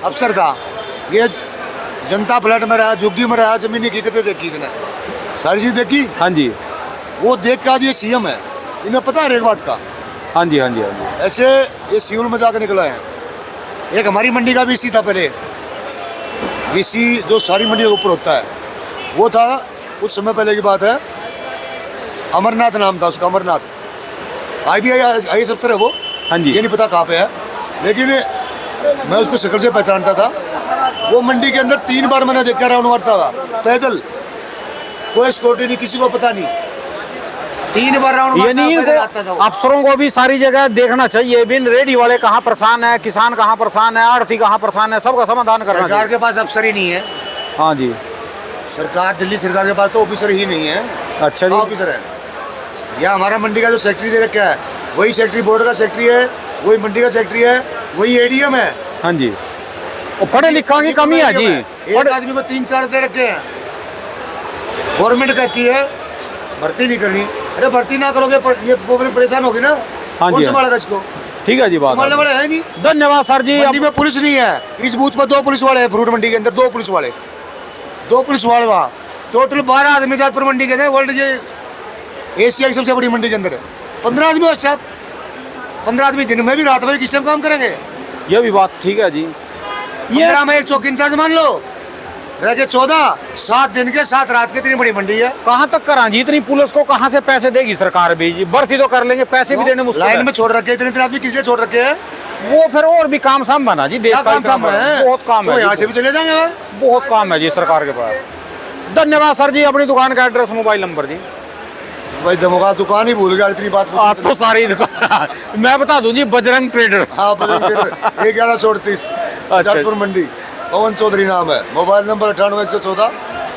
अफसर था, ये जनता फ्लैट में रहा, झुग्गी में रहा, जमीनी हकीकतें देखी इसने, सारी चीज देखी। हाँ जी, वो देख के आज ये सीएम है, इन्हें पता है एक बात का। हाँ जी, हाँ जी, हाँ जी, ऐसे ये सिविल में जाकर निकला है। एक हमारी मंडी का वीसी था पहले, वीसी जो सारी मंडी के ऊपर होता है, वो था कुछ समय पहले की बात है, अमरनाथ नाम था उसका, अमरनाथ। IAS अफसर है वो। हाँ जी। ये नहीं पता कहाँ पे है, लेकिन मैं उसको शक्ल से पहचानता था। वो मंडी के अंदर 3 बार मैंने देखा राउंड मारता था पैदल, कोई सिक्योरिटी नहीं, किसी को पता नहीं, 3 बार राउंड ये नहीं, मारता आता था वो। अफसरों को भी सारी जगह देखना चाहिए, बिन रेडी वाले कहाँ परेशान है, किसान कहाँ परेशान है, आढ़ती कहाँ परेशान है, सबका समाधान करना सरकार चाहिए। के पास अफसर ही नहीं है। हाँ जी, सरकार, दिल्ली सरकार के पास तो ऑफिसर ही नहीं है। अच्छा जी, ऑफिसर है। यह हमारा मंडी का जो सेक्रेटरी दे रखा है, वही सेक्रेटरी बोर्ड का सेक्रेटरी है, वही मंडी का सेक्रेटरी है, वही ADM है। हाँ जी, और पढ़े लिखा की कमी है जी। एक आदमी को 3-4 दे रखे हैं। गवर्नमेंट कहती है भर्ती नहीं करनी, अरे भर्ती ना करोगे ये पब्लिक परेशान होगी ना। हाँ कौन जी, संभालेगा इसको? ठीक है जी, बात संभालने वाले है नहीं। धन्यवाद सर जी। मंडी में पुलिस नहीं है, इस बूथ पर 2 पुलिस वाले हैं, फ्रूट मंडी के अंदर 2 पुलिस वाले, 2 पुलिस वाले वहाँ। टोटल 12 आदमी जातपुर मंडी के अंदर, वर्ल्ड ये एशिया की सबसे बड़ी मंडी के अंदर है। 15 आदमी अच्छा, 15 आदमी दिन में भी रात में किस टाइम काम करेंगे? ये भी बात ठीक है जी। ये 15 में एक चौकी इंचार्ज मान लो, रह के 14, 7 दिन के 7 रात के, इतनी बड़ी मंडी है। कहाँ तक करा जी, इतनी पुलिस को कहाँ से पैसे देगी सरकार भी जी? भर्ती तो कर लेंगे, पैसे भी देने मुश्किल लाइन है। में छोड़ रखे, इतने आदमी किस लिए छोड़ रखे हैं? वो फिर और भी काम साम बना जी, देश क्या का काम है? बहुत काम तो है यहाँ जी, से भी चले जाएंगे भाई। बहुत काम है जी सरकार के पास। धन्यवाद सर जी। अपनी दुकान का एड्रेस, मोबाइल नंबर जी। भाई दमोगा दुकान ही भूल गया, इतनी बात आप तो सारी दुकान मैं बता दूं जी, बजरंग ट्रेडर्स। हाँ 1138 अच्छा। जातपुर मंडी, पवन चौधरी नाम है। Mobile number 98 114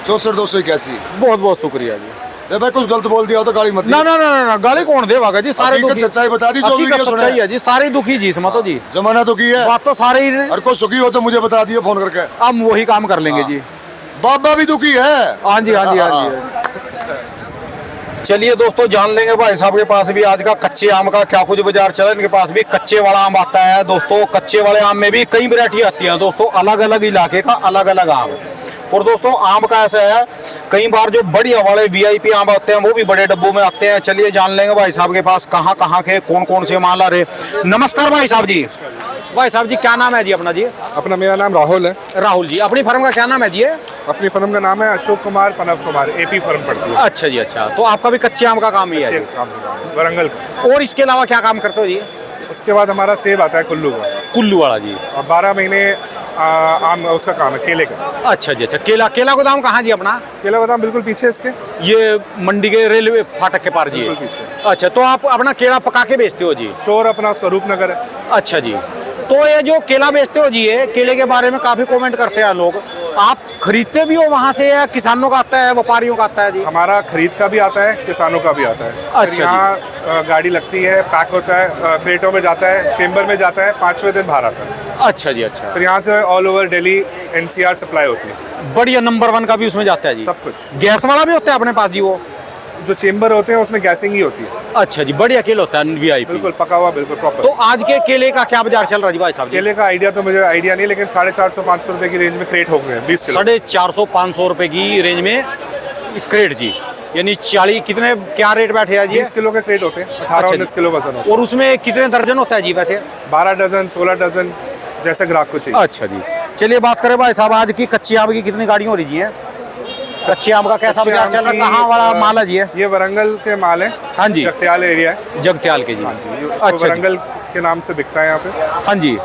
64 281। बहुत बहुत शुक्रिया जी। ए भाई कुछ गलत बोल दिया हो तो गाली मत ना ना ना ना, गाली कौन देगा जी? सारे हकीकत दुखी, सच्चाई बता दी, जो हकीकत वीडियो सुना सच्चाई है। है जी, सारे दुखी जी, समझ तो जी, जमाना तो की है। बात तो सारे ही। और कोई सुखी हो तो मुझे बता दिए फोन करके, हम वही काम कर लेंगे जी। बाबा भी दुखी है। हाँ जी, हाँ जी, हाँ जी। चलिए दोस्तों, जान लेंगे भाई साहब के पास भी आज का कच्चे आम का क्या कुछ बाजार चला। इनके पास भी कच्चे वाला आम आता है दोस्तों। कच्चे वाले आम में भी कई वैरायटी आती है दोस्तों, अलग अलग इलाके का अलग अलग आम। और दोस्तों आम का ऐसा है, कई बार जो बढ़िया वाले VIP आम आते हैं वो भी बड़े डब्बों में आते हैं। चलिए जान लेंगे भाई साहब के पास कहाँ कहाँ के कौन कौन से माल आ रहे। नमस्कार भाई साहब जी। भाई साहब जी क्या नाम है जी अपना जी? अपना मेरा नाम राहुल है। राहुल जी। अपनी फर्म का क्या नाम है जी? अपनी फर्म का नाम है अशोक कुमार पनव कुमार, AP फर्म पड़ती है। अच्छा जी, अच्छा। तो आपका भी कच्चे आम का काम ही है जी? वरंगल का। और इसके अलावा क्या काम करते हो जी? उसके बाद हमारा सेब आता है कुल्लू का, कुल्लू वाला जी। और 12 महीने आम उसका काम है, केले का। अच्छा जी, अच्छा। केला गोदाम कहाँ जी अपना? केला गोदाम बिल्कुल पीछे इसके, ये मंडी के रेलवे फाटक के पार जी? बिल्कुल पीछे। अच्छा, तो आप अपना केला पका के बेचते हो जी? स्टोर अपना स्वरूप नगर है। अच्छा जी। तो ये जो केला बेचते हो जी, ये केले के बारे में काफी कमेंट करते हैं लोग, आप खरीदते भी हो वहाँ से या किसानों का आता है, व्यापारियों का आता है जी? हमारा खरीद का भी आता है, किसानों का भी आता है। अच्छा फिर यहाँ गाड़ी लगती है, पैक होता है, क्रेटों में जाता है, चेम्बर में जाता है, 5वें दिन बाहर आता है। अच्छा जी, अच्छा। फिर यहाँ से all over Delhi NCR supply होती है। बढ़िया, नंबर 1 का भी उसमें जाता है जी? सब कुछ। गैस वाला भी होता है अपने पास जी? वो जो चेम्बर होते हैं उसमें गैसिंग ही होती है। अच्छा जी, बढ़िया केला होता है VIP? बिल्कुल पका हुआ, बिल्कुल प्रॉपर। तो आज के केले का क्या बाजार चल रहा है जी भाई साहब जी? केले का आइडिया तो मुझे आइडिया नहीं, लेकिन 450-500 रुपए की रेंज में क्रेट हो गए हैं 20 किलो। 450-500 रुपए की रेंज में क्रेट जी, यानी 40 कितने क्या रेट बैठे हैं जी? 20 किलो के क्रेट होते हैं, 18-19 किलो वजन होता है। और उसमें कितने दर्जन होता है जी वैसे? 12 डजन 16 डजन जैसे ग्राहक को चाहिए। अच्छा जी। चलिए बात करें भाई साहब, आज की कच्ची आम की कितनी गाड़ियाँ हो रही है? कच्चे आम का कैसा बाजार चल रहा है? कहाँ वाला माल है जी? ये वरंगल के माल है। हाँ जी। जगत्याल एरिया है। जगत्याल के जी? हाँ जी, इसको अच्छा जी। वरंगल के नाम से बिकता है यहाँ पे। हाँ जी।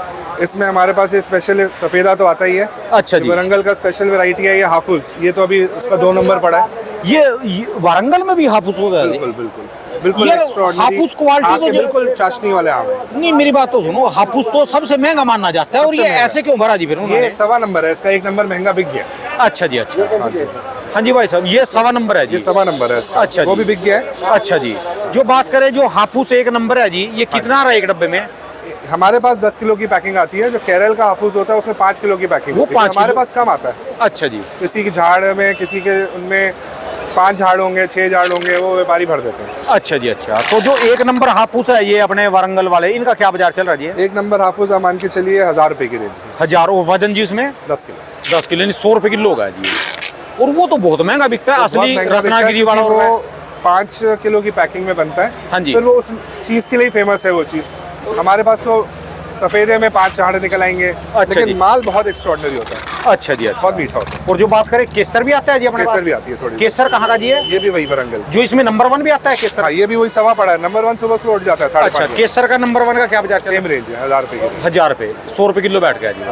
इसमें हमारे पास ये स्पेशल सफेदा तो आता ही है। अच्छा जी। वरंगल का स्पेशल वैरायटी है ये हाफुज, ये तो अभी उसका 2 नंबर पड़ा है। ये वारंगल में भी हाफुस हो गया? बिल्कुल बिल्कुल बिल्कुल ये extraordinary। हाफुस क्वालिटी तो जो- बिल्कुल चाशनी वाले आम है। नहीं, मेरी बात तो सुनो, हाफुस तो सबसे महंगा माना जाता है, और सबसे ये महंगा। ऐसे क्यों भरा जी फिर ये उन्होंने? 1.25 नंबर है, इसका 1 नंबर महंगा बिक गया। अच्छा जी, अच्छा। हाँ जी भाई साहब, ये 1.25 नंबर है जी? ये 1.25 नंबर है इसका। अच्छा वो जी। भी बिक गया है। अच्छा जी। जो बात करें जो हाफुस 1 नंबर है जी, ये कितना रहा एक डब्बे में? हमारे पास 10 किलो की पैकिंग आती है। जो केरल का हाफूज होता है उसमें 5 किलो की पैकिंग वो होती है। 5 हमारे किलो? पास कम आता है। अच्छा जी। किसी की झाड़ में, किसी के उनमें 5 झाड़ होंगे, 6 झाड़ होंगे, वो व्यापारी भर देते हैं। अच्छा जी। अच्छा, तो जो एक नंबर हापुस है ये अपने वारंगल वाले, इनका क्या बाजार चल रहा है जी? एक नंबर हाफूज आप मान के चलिए 1000 रुपये की रेंज में। हजारों वजन जी उसमें 10 किलो 10 किलो यानी 100 रुपये किलो होगा जी। और वो तो बहुत महंगा बिकता है, बहुत असली महंगा बिकता है रत्नागिरी वाला। और क्योंकि वो वो 5 किलो की पैकिंग में बनता है। हाँ जी। फिर वो उस चीज़ के लिए फेमस है वो चीज़। हमारे पास तो सफ़ेदे में 5 झाड़ निकल आएंगे, अच्छा लेकिन जी। माल बहुत एक्स्ट्रॉर्डनरी होता है, अच्छा जी। अच्छा, बहुत मीठा होता है। और जो बात करें केसर भी आता है जी अपने केसर पास? भी आती है थोड़ी। केसर कहाँ का जी है? ये भी वही वरंगल। जो इसमें नंबर 1 भी आता है केसर? हाँ, ये भी वही सवा पड़ा है। नंबर 1 सुबह उठ जाता है 5:30 अच्छा, केसर का नंबर 1 का क्या बाजार चल रहा सेम रेंज है 1000 रुपये की। 1000 रुपये 100 रुपये किलो बैठ गया जी।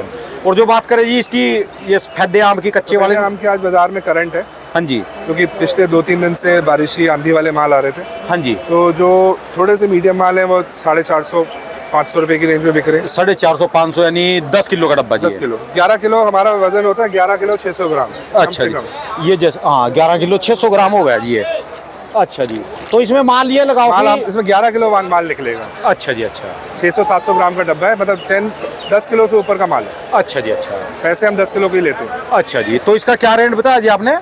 और जो बात करें जी इसकी, ये सफेदे आम की कच्चे वाले? आम के आज बाजार में करंट है, हाँ जी। क्योंकि पिछले 2-3 दिन से बारिशी आंधी वाले माल आ रहे थे। हाँ जी। तो जो थोड़े से मीडियम माल है वो 450-500 रुपये की रेंज में बिक रहे हैं। 450 500 यानी 10 किलो का डब्बा जी 10 किलो 11 किलो हमारा वजन होता है। 11 किलो 600 ग्राम कम अच्छा से जी। कम। ये जैसे, हाँ, 11 किलो 600 ग्राम हो गया जी ये। अच्छा जी। तो इसमें माल ये लगाओ माल आप कि... इसमें 11 किलो माल निकलेगा। अच्छा जी। अच्छा 600-700 ग्राम का डब्बा है, मतलब 10 किलो से ऊपर का माल है। अच्छा जी। अच्छा पैसे हम 10 किलो के ही लेते हैं। अच्छा जी। तो इसका क्या रेट बताया जी आपने?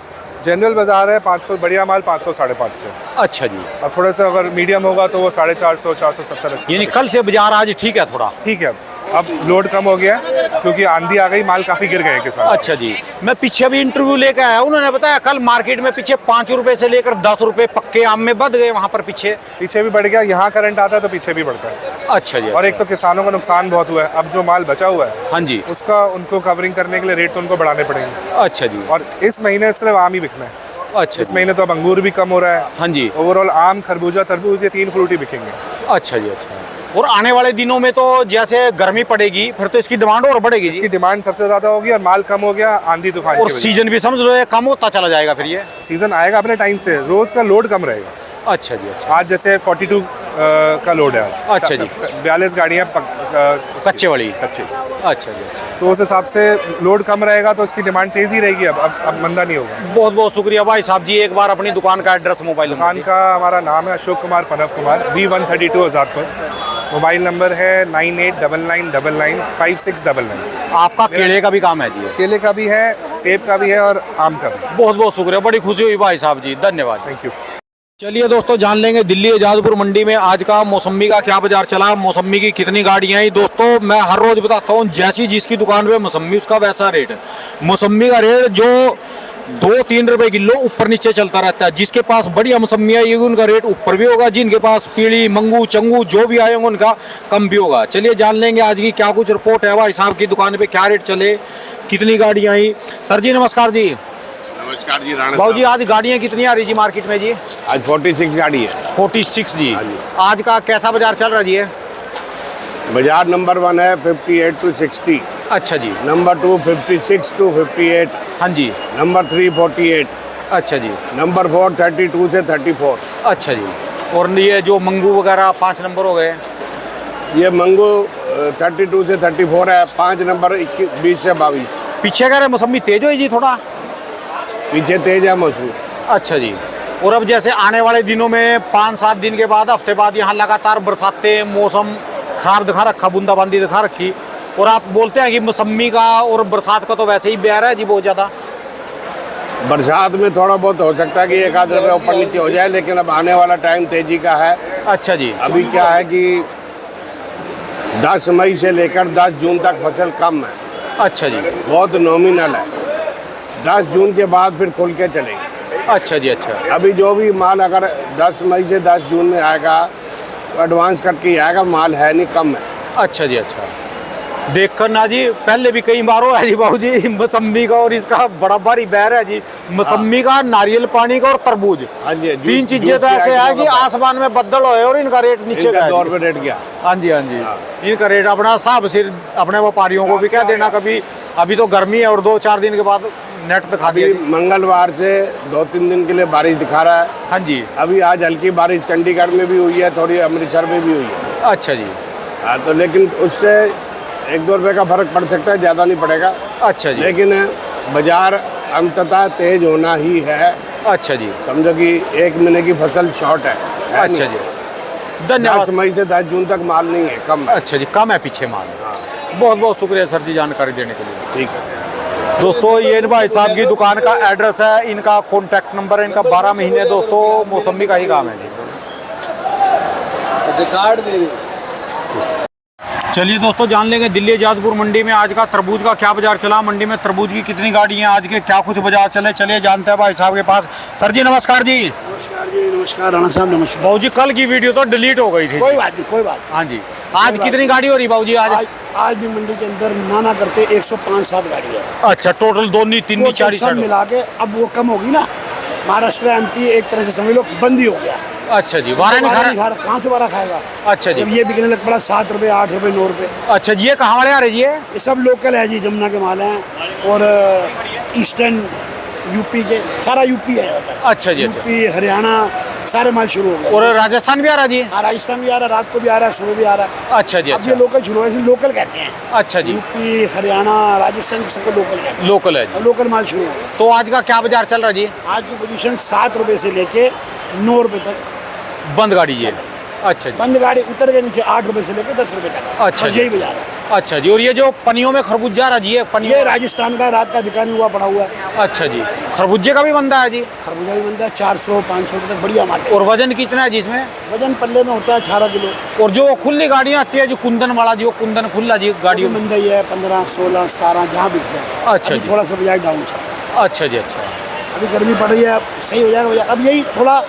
जनरल बाजार है 500, बढ़िया माल 500-550। अच्छा जी। और थोड़ा सा अगर मीडियम होगा तो वो 450, 470-80। यानी कल से बाजार आज ठीक है थोड़ा? ठीक है, अब लोड कम हो गया है, क्योंकि आंधी आ गई, माल काफी गिर गए किसान। अच्छा जी। मैं पीछे भी इंटरव्यू लेकर आया, उन्होंने बताया कल मार्केट में पीछे 5 रुपए से लेकर 10 रुपए पक्के आम में बढ़ गए वहाँ पर पीछे पीछे भी बढ़ गया। यहाँ करंट आता है तो पीछे भी बढ़ता है। अच्छा जी। और एक तो किसानों का नुकसान बहुत हुआ है। अब जो माल बचा हुआ है हाँ जी। उसका उनको कवरिंग करने के लिए रेट तो उनको बढ़ाने पड़ेंगे। अच्छा जी। और इस महीने सिर्फ आम ही बिकना है। अच्छा इस जी। महीने तो अब अंगूर भी कम हो रहा है। हाँ जी। ओवरऑल आम, खरबूजा, तरबूज, ये 3 फ्रूट ही बिकेंगे। अच्छा जी। अच्छा, और आने वाले दिनों में तो जैसे गर्मी पड़ेगी फिर तो इसकी डिमांड और बढ़ेगी जी। इसकी डिमांड सबसे ज्यादा होगी और माल कम हो गया आंधी तूफान की और वजह से। सीजन भी समझ लो ये कम होता चला जाएगा फिर ये। सीजन आएगा अपने टाइम से, रोज का लोड कम रहेगा। अच्छा जी। अच्छा, आज जैसे 42 का लोड है आज। अच्छा जी। 42 गाड़ियाँ कच्चे वाली? कच्चे। अच्छा जी। अच्छा, तो उस हिसाब से लोड कम रहेगा तो उसकी डिमांड तेजी रहेगी। अब मंदा नहीं होगा। बहुत बहुत शुक्रिया भाई साहब जी। एक बार अपनी दुकान का एड्रेस, मोबाइल दुकान नंबर? का हमारा नाम है Ashok Kumar Panav Kumar, B132 Azadpur. Mobile number है 9899995699। आपका केले का भी काम है जी? केले का भी है, सेब का भी है और आम का भी। बहुत बहुत शुक्रिया, बड़ी खुशी हुई भाई साहब जी, धन्यवाद। Thank you. चलिए दोस्तों, जान लेंगे दिल्ली आज़ादपुर मंडी में आज का मौसम्मी का क्या बाजार चला, मौसम्मी की कितनी गाड़ियाँ आई। दोस्तों मैं हर रोज बताता हूँ, जैसी जिसकी दुकान पे मौसम्मी उसका वैसा रेट है। मौसम्मी का रेट जो 2-3 रुपए किलो ऊपर नीचे चलता रहता है। जिसके पास बढ़िया मौसम्मी आएगी उनका रेट ऊपर भी होगा, जिनके पास पीली, मंगू, चंगू जो भी आए होंगे उनका कम भी होगा। चलिए जान लेंगे आज की क्या कुछ रिपोर्ट है भाई साहब की दुकान पे, क्या रेट चले, कितनी गाड़ियाँ आई। सर जी नमस्कार जी। नमस्कार जी राणा बाबू जी, आज गाड़ियाँ कितनी आ रही जी मार्केट में जी? आज 46 गाड़ी है। 46 जी। हाँ जी। आज का कैसा बाजार चल रहा जी? बाजार नंबर 1 है 58 to 60, अच्छा जी। नंबर 2 56 to 58, हाँ जी। नंबर 3 48, अच्छा जी। नंबर 4 32 से 34। अच्छा जी। और ये जो मंगू वगैरह 5 नंबर हो गए? ये मंगो 32 से 34 है। 5 नंबर 20 से 22। पीछे कह रहे मौसमी तेज हो जी थोड़ा? पीछे तेज है मौसम। अच्छा जी। और अब जैसे आने वाले दिनों में 5-7 दिन के बाद, हफ्ते बाद यहाँ लगातार बरसातें, मौसम खराब दिखा रखा, बूंदाबांदी दिखा रखी, और आप बोलते हैं कि मौसमी का और बरसात का तो वैसे ही बयार है जी बहुत ज़्यादा। बरसात में थोड़ा बहुत हो सकता है कि 1-8 रुपये ऊपर नीचे हो जाए, लेकिन अब आने वाला टाइम तेजी का है। अच्छा जी। अभी क्या है कि 10 मई से लेकर 10 जून तक फसल कम है, अच्छा जी। बहुत नॉमिनल है। 10 जून के बाद फिर खुल के चलेगी। अच्छा जी। अच्छा। अभी जो भी माल अगर 10 मई से 10 जून में आएगा तो एडवांस करके ही आएगा, माल है नहीं, कम है। अच्छा जी। अच्छा, देखकर ना जी, पहले भी कई बार हुआ है जी बाबू जी, मौसम्मी का और इसका बड़ा भारी बैर है जी। मौसम्मी का, नारियल पानी का और तरबूज, हाँ जी। 3 चीजें तो ऐसे है कि आसमान में बदल होए और इनका रेट नीचे इनका गया 2 जी। रुपये रेट गया। हाँ जी। हाँ जी। इनका रेट अपना साहब सिर अपने व्यापारियों को भी कह देना कभी। अभी तो गर्मी है और 2-4 दिन के बाद नेट दिखा अभी दिया। मंगलवार से 2-3 दिन के लिए बारिश दिखा रहा है। हाँ जी। अभी आज हल्की बारिश चंडीगढ़ में भी हुई है, थोड़ी अमृतसर में भी हुई है। अच्छा जी। हाँ, तो लेकिन उससे 1-2 रुपये का फर्क पड़ सकता है, ज़्यादा नहीं पड़ेगा। अच्छा जी। लेकिन बाजार अंततः तेज होना ही है। अच्छा जी। समझो कि 1 महीने की फसल शॉर्ट है अच्छा नहीं? जी। धन्यवाद। 10 मई से 10 जून तक माल नहीं है, कम है। अच्छा जी, कम है पीछे माल। बहुत बहुत शुक्रिया सर जी जानकारी देने के लिए। ठीक है। दोस्तों ये इन भाई साहब की दुकान का एड्रेस है, इनका कॉन्टैक्ट नंबर है, इनका 12 महीने दोस्तों मौसमी का ही काम है जी। चलिए दोस्तों जान लेंगे दिल्ली जादपुर मंडी में आज का तरबूज का क्या बाजार चला, मंडी में तरबूज की कितनी गाड़ी हैं, आज के क्या कुछ बाजार चले, चलिए जानते हैं भाई साहब के पास। सर जी नमस्कार जी। नमस्कार जी, नमस्कार राणा साहब, नमस्कार। बाबू जी कल की वीडियो तो डिलीट हो गई थी। कोई बात नहीं, कोई बात हाँ जी, आज कितनी गाड़ी हो रही बाबू जी? आज भी मंडी के अंदर ना करते 105-7 गाड़ी है। अच्छा, टोटल 2 3 4 सब मिला के अब वो कम होगी ना। महाराष्ट्र एमपी एक तरह से समझ लो बंद ही हो गया। अच्छा जी, वारा नहीं खा रहा? कहाँ से वारा खाएगा? अच्छा जी, जब ये बिकने लग पड़ा 7 रुपए 8 रुपए 9 रुपए। अच्छा जी, ये कहाँ वाले आ रहे जी? ये सब लोकल है जी, जमुना के माल हैं और ईस्टर्न यूपी के, सारा यूपी है। अच्छा जी, यूपी हरियाणा सारे माल शुरू हो गए। और राजस्थान भी आ रहा जी? हाँ, राजस्थान भी आ रहा है, रात को भी आ रहा है, सुबह भी आ रहा है। अच्छा जी, अब ये लोकल शुरू है, लोकल कहते हैं। अच्छा जी, यूपी हरियाणा राजस्थान सबको लोकल कहते हैं। लोकल है जी। लोकल माल शुरू हो गया। तो आज का क्या बाजार चल रहा जी? आज की पोजीशन 7 रुपए से लेके 9 रुपए तक बंद गाड़ी जी? अच्छा जी, बंद गाड़ी उतर के नीचे 8 रुपए से लेके 10 रुपए तक। अच्छा बस जी। यही बाजार है। अच्छा जी, और ये जो पनियों में खरबूजा रहा जी, ये पनियों? ये राजस्थान का रात का बिका नहीं हुआ पड़ा हुआ है। अच्छा जी, खरबूजे का भी बनता है जी? खरबूजा भी बनता है 400-500 रुपए तक, बढ़िया माल है। और वजन कितना है जी इसमें? वजन पल्ले में होता है 18 किलो। और जो खुली गाड़ियाँ आती है जो कुंदन वाला जी, वो कुंदन खुला जी गाड़ियों में? मंदी है 15, 16, 17 जहाँ बिक जाए। अच्छा अभी जी। थोड़ा सा बाजार डाउन चल रहा है। अच्छा जी, अच्छा। अभी गर्मी पड़ रही है, अब सही हो जाएगा बाजार। अब यही थोड़ा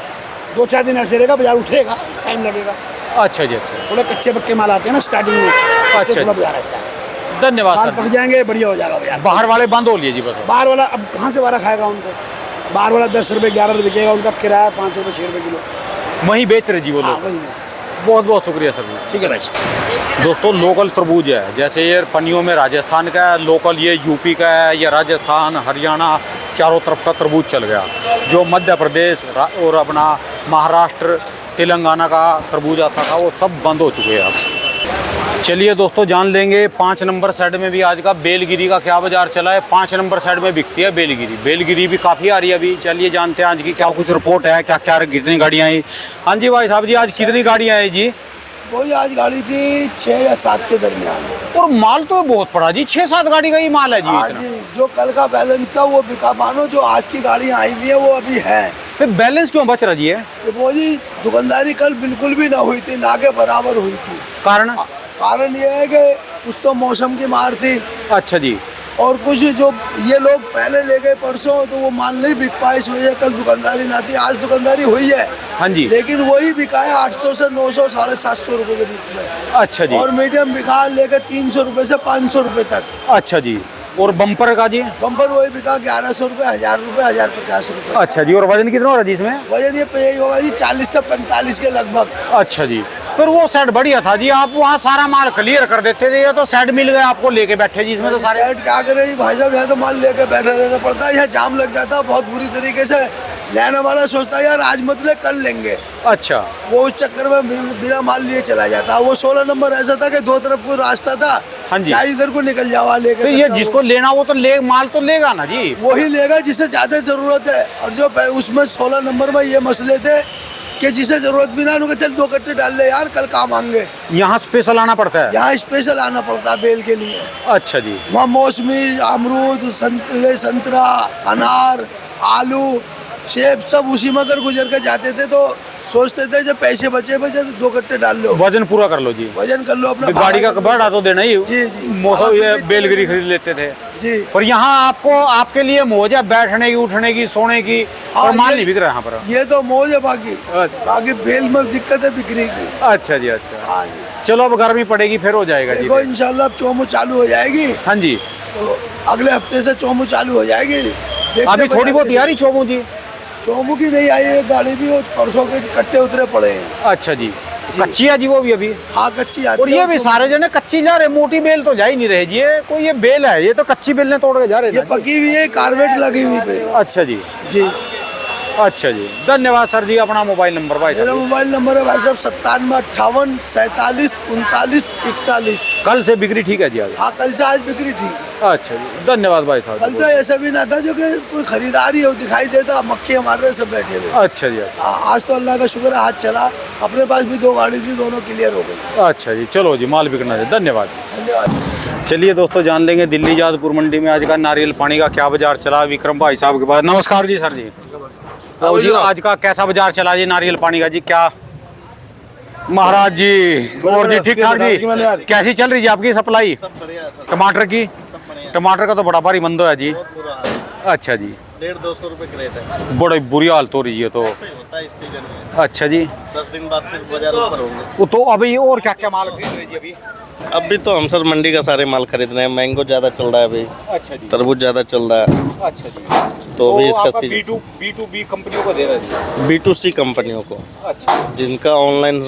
2-4 दिन ऐसे रहेगा, बाजार उठेगा, टाइम लगेगा। अच्छा जी, अच्छा। थोड़े कच्चे पक्के माल आते हैं ना स्टार्टिंग में, अच्छा इसलिए थोड़ा जी। बाजार ऐसा है। धन्यवाद माल सर पक जी। जाएंगे, बढ़िया हो जाएगा बाजार। बाहर वाले बंद हो लिए जी बस? बाहर वाला अब कहाँ से वारा खाएगा उनको? बाहर वाला 10 रुपए 11 रुपए बिकेगा, उनका किराया 5 रुपए 6 रुपए किलो। वहीं बेच रहे जी वो हाँ, लोग? वही नहीं। बहुत बहुत शुक्रिया सर जी। ठीक है भाई। दोस्तों लोकल तरबूज है, जैसे ये पनियों में राजस्थान का है, लोकल ये यूपी का है, ये राजस्थान हरियाणा चारों तरफ का तरबूज चल गया। जो मध्य प्रदेश और अपना महाराष्ट्र तेलंगाना का तरबूज आता था वो सब बंद हो चुके हैं अब। चलिए दोस्तों जान लेंगे 5 नंबर साइड में भी आज का बेलगिरी का क्या बाजार चला है। 5 नंबर साइड में बिकती है बेलगिरी। बेलगिरी भी काफ़ी आ रही है अभी। चलिए जानते हैं आज की क्या कुछ रिपोर्ट है, क्या क्या कितनी गाड़ियाँ आई। हाँ जी भाई साहब जी, आज कितनी गाड़ियाँ आई जी? वही आज गाड़ी थी 6 या 7 के दरमियान। और माल तो बहुत पड़ा जी, 6-7 गाड़ी का ही माल है जी हाँ इतना। जी, जो कल का बैलेंस था वो बिका। मानो जो आज की गाड़ी आई हुई है वो अभी है। फिर बैलेंस क्यों बच रहा जी है? वो जी दुकानदारी कल बिल्कुल भी ना हुई थी, ना के बराबर हुई थी। कारण ये है कि कुछ तो मौसम की मार थी। अच्छा जी। और कुछ जो ये लोग पहले ले गए परसों, तो वो माल नहीं बिक पाए, इस वजह से कल दुकानदारी ना थी। आज दुकानदारी हुई है। हाँ जी। लेकिन वही बिका है 800 से 900, 750 रुपए के बीच में। अच्छा जी। और मीडियम बिका लेके 300 रुपए से 500 रुपए तक। अच्छा जी। और बम्पर का जी? बम्पर वही बिका 1100 रुपए, 1000 रुपए, 1050 रुपए। अच्छा जी। और वजन कितना हो रहा है जी इसमें? वजन ये यही होगा जी 40 से 45 के लगभग। अच्छा जी। फिर वो सेट बढ़िया था जी, आप वहाँ सारा माल क्लियर कर देते थे। ये तो सेट मिल गया आपको, लेके बैठे जी इसमें तो सारे। सेट क्या करे जी भाई साहब, यहाँ तो माल लेके बैठे रहना पड़ता है। यहाँ जाम लग जाता है बहुत बुरी तरीके से। लेने वाला सोचता है यार आज मत ले, कल लेंगे। अच्छा। वो उस चक्कर में बिना माल लिए चला जाता। वो 16 नंबर ऐसा था कि 2 तरफ को रास्ता था। हाँ जी। चाहे इधर को निकल जावा लेके। तो ये जिसको लेना वो तो ले, माल तो लेगा ना जी। वही लेगा जिसे ज्यादा जरूरत है। और जो उसमें 16 नंबर में ये मसले थे कि जिसे जरूरत भी ना, उनको चल 2 कट्टे डाल ले यार, कल काम आएंगे। यहाँ स्पेशल आना पड़ता है? यहाँ स्पेशल आना पड़ता है बेल के लिए। अच्छा जी। वहाँ मौसमी, अमरूद, संतरा, अनार, आलू, सेब सब उसी में अगर गुजर के जाते थे तो सोचते थे जब पैसे बचे 2 कट्टे डाल लो, वजन पूरा कर लो जी। वजन कर लो अपना। गाड़ी का भाड़ा तो देना ही। जी जी। मौसम ये बेलगिरी खरीद लेते थे जी। और यहाँ आपको आपके लिए मौज है बैठने की, उठने की, सोने की। और माल नहीं बिक रहा यहाँ पर? ये तो मौज है। बाकी बेल में दिक्कत है बिक्री की। अच्छा जी, अच्छा। हाँ जी। चलो अब गर्मी पड़ेगी फिर हो जाएगा जी। देखो इंशाल्लाह अब चोमू चालू हो जाएगी। हाँ जी। तो अगले हफ्ते से चोमू चालू हो जाएगी। अभी थोड़ी बहुत यारी चोमू जी? चोमू की नहीं आई है गाड़ी भी, परसों के कट्टे उतरे पड़े हैं। अच्छा जी। कच्ची है जी वो भी अभी? हाँ कच्ची आती और ये भी सारे जने कच्ची जा रहे, मोटी बेल तो जा ही नहीं रहे जी। ये कोई ये बेल है, ये तो कच्ची बेल ने तोड़ के जा रहे। ये पकी हुई है, कार्बेट लगी हुई पे। अच्छा जी। जी। अच्छा जी, धन्यवाद सर जी। अपना मोबाइल नंबर भाई मेरा साहब? मोबाइल नंबर है भाई साहब 97 58 47 39 41। कल से बिक्री ठीक है जी आज? हाँ कल से आज बिक्री ठीक है। अच्छा जी, धन्यवाद भाई साहब। कल तो ऐसा भी ना था जो कि कोई खरीदारी हो दिखाई देता, मक्खी हमारे सब बैठे हुए। अच्छा जी, अच्छा। हाँ, आज तो अल्लाह का शुक्र है हाथ चला। अपने पास भी 2 गाड़ी थी, दोनों क्लियर हो गई। अच्छा जी, चलो जी, माल बिकना है, धन्यवाद। धन्यवाद। चलिए दोस्तों, जान लेंगे दिल्ली जादपुर मंडी में आज का नारियल पानी का क्या बाजार चला। विक्रम भाई साहब के पास। नमस्कार जी सर जी। तो जी आज का कैसा बाजार चला जी नारियल पानी का जी? क्या महाराज जी और जी ठीक ठाक जी? कैसी चल रही जी आपकी सप्लाई टमाटर की? टमाटर का तो बड़ा भारी मंदो है जी। अच्छा जी, 150-200 रुपए का रेट है। बड़ी बुरी हालत हो रही है तो। ऐसा ही होता है इस सीजन में। अच्छा जी, 10 दिन बाद फिर बाजार ऊपर होंगे। वो तो अभी और क्या क्या माल खरीद रहे जी अभी? अभी तो हम सर मंडी का सारे माल खरीद रहे हैं। मैंगो ज़्यादा चल रहा है अभी। अच्छा जी, तरबूज ज़्यादा चल रहा है। अच्छा जी। तो अभी इसका B2B कंपनियों को दे रहे हैं? B2C कंपनियों को। अच्छा, जिनका ऑनलाइन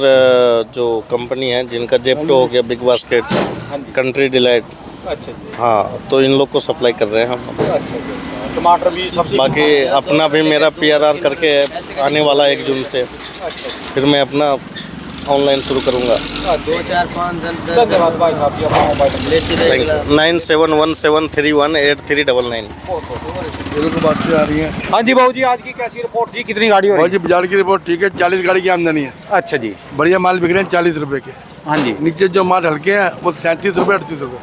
जो कंपनी है, जिनका जेप्टो हो गया, बिग बास्केट, कंट्री डिलाइट। अच्छा जी। हाँ, तो इन लोग को सप्लाई कर रहे हैं हम। अच्छा जी। टमाटर भी सब्जी बाकी अपना भी मेरा PRR करके है, आने वाला 1 जून से। फिर मैं अपना ऑनलाइन शुरू करूँगा। 2-4-5 धन्यवाद भाई साहब जी, अपना मोबाइल 9717318399। बात से आ रही है। हाँ जी बाबू जी, आज की कैसी रिपोर्ट जी? कितनी गाड़ी हो रही जी बाजार की रिपोर्ट ठीक है, 40 गाड़ी की आमदनी है। अच्छा जी। बढ़िया माल बिक रहे हैं 40 रुपए के। हाँ जी। नीचे जो माल हल्के हैं वो 37 रुपए 38 रुपए।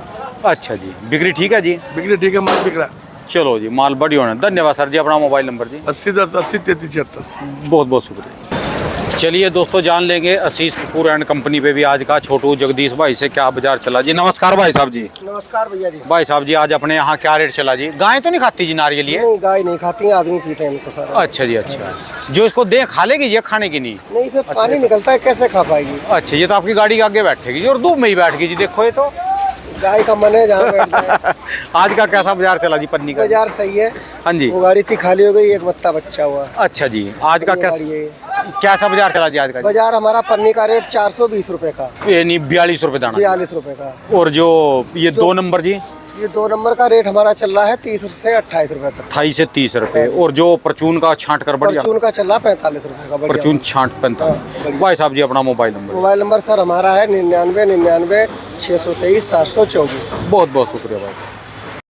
अच्छा जी, बिक्री ठीक है जी? बिक्री ठीक है, माल बिक रहा है। चलो जी, माल बढ़िया होना। धन्यवाद सर जी, अपना मोबाइल नंबर जी? 80-10-80-33-76। बहुत बहुत शुक्रिया। चलिए दोस्तों, जान लेंगे आशीष कपूर एंड कंपनी पे भी आज का छोटू जगदीश भाई से क्या बाजार चला जी। नमस्कार भाई साहब जी। नमस्कार भैया जी। भाई साहब जी, आज अपने यहाँ क्या रेट चला जी? गाय तो नहीं खाती जी नारियल ये? नहीं, गाय नहीं खाती है, आदमी पीते हैं इनको सारा। अच्छा जी, अच्छा। जो इसको दे खा लेगी ये, खाने की नहीं? नहीं, इसमें पानी निकलता है, कैसे खा पाएगी? अच्छा, ये तो आपकी गाड़ी के आगे बैठेगी जी और धूप में ही बैठ गई जी। देखो ये तो गाय का मन है जहाँ बैठ जाए। आज का कैसा बाजार चला जी पन्नी का? बाजार सही है। हाँ जी। वो गाड़ी थी खाली हो गई, एक बत्ता बच्चा हुआ। अच्छा जी, आज का कैसा बाजार चला जी आज का? बाजार हमारा पन्नी का रेट 420 रुपए का। ये नहीं 42 रुपए दाना? 42 रुपए का। और जो ये 2 नंबर जी? ये 2 नंबर का रेट हमारा चल रहा है 30 से 28 रुपए तक। 28 से 30 रुपए। और जो परचून का छांट कर बढ़िया? परचून का चल रहा 45 रुपए का। परचून छांट 45। भाई साहब जी, अपना mobile number? Mobile number sir हमारा है 99 99 623 724। बहुत बहुत शुक्रिया भाई।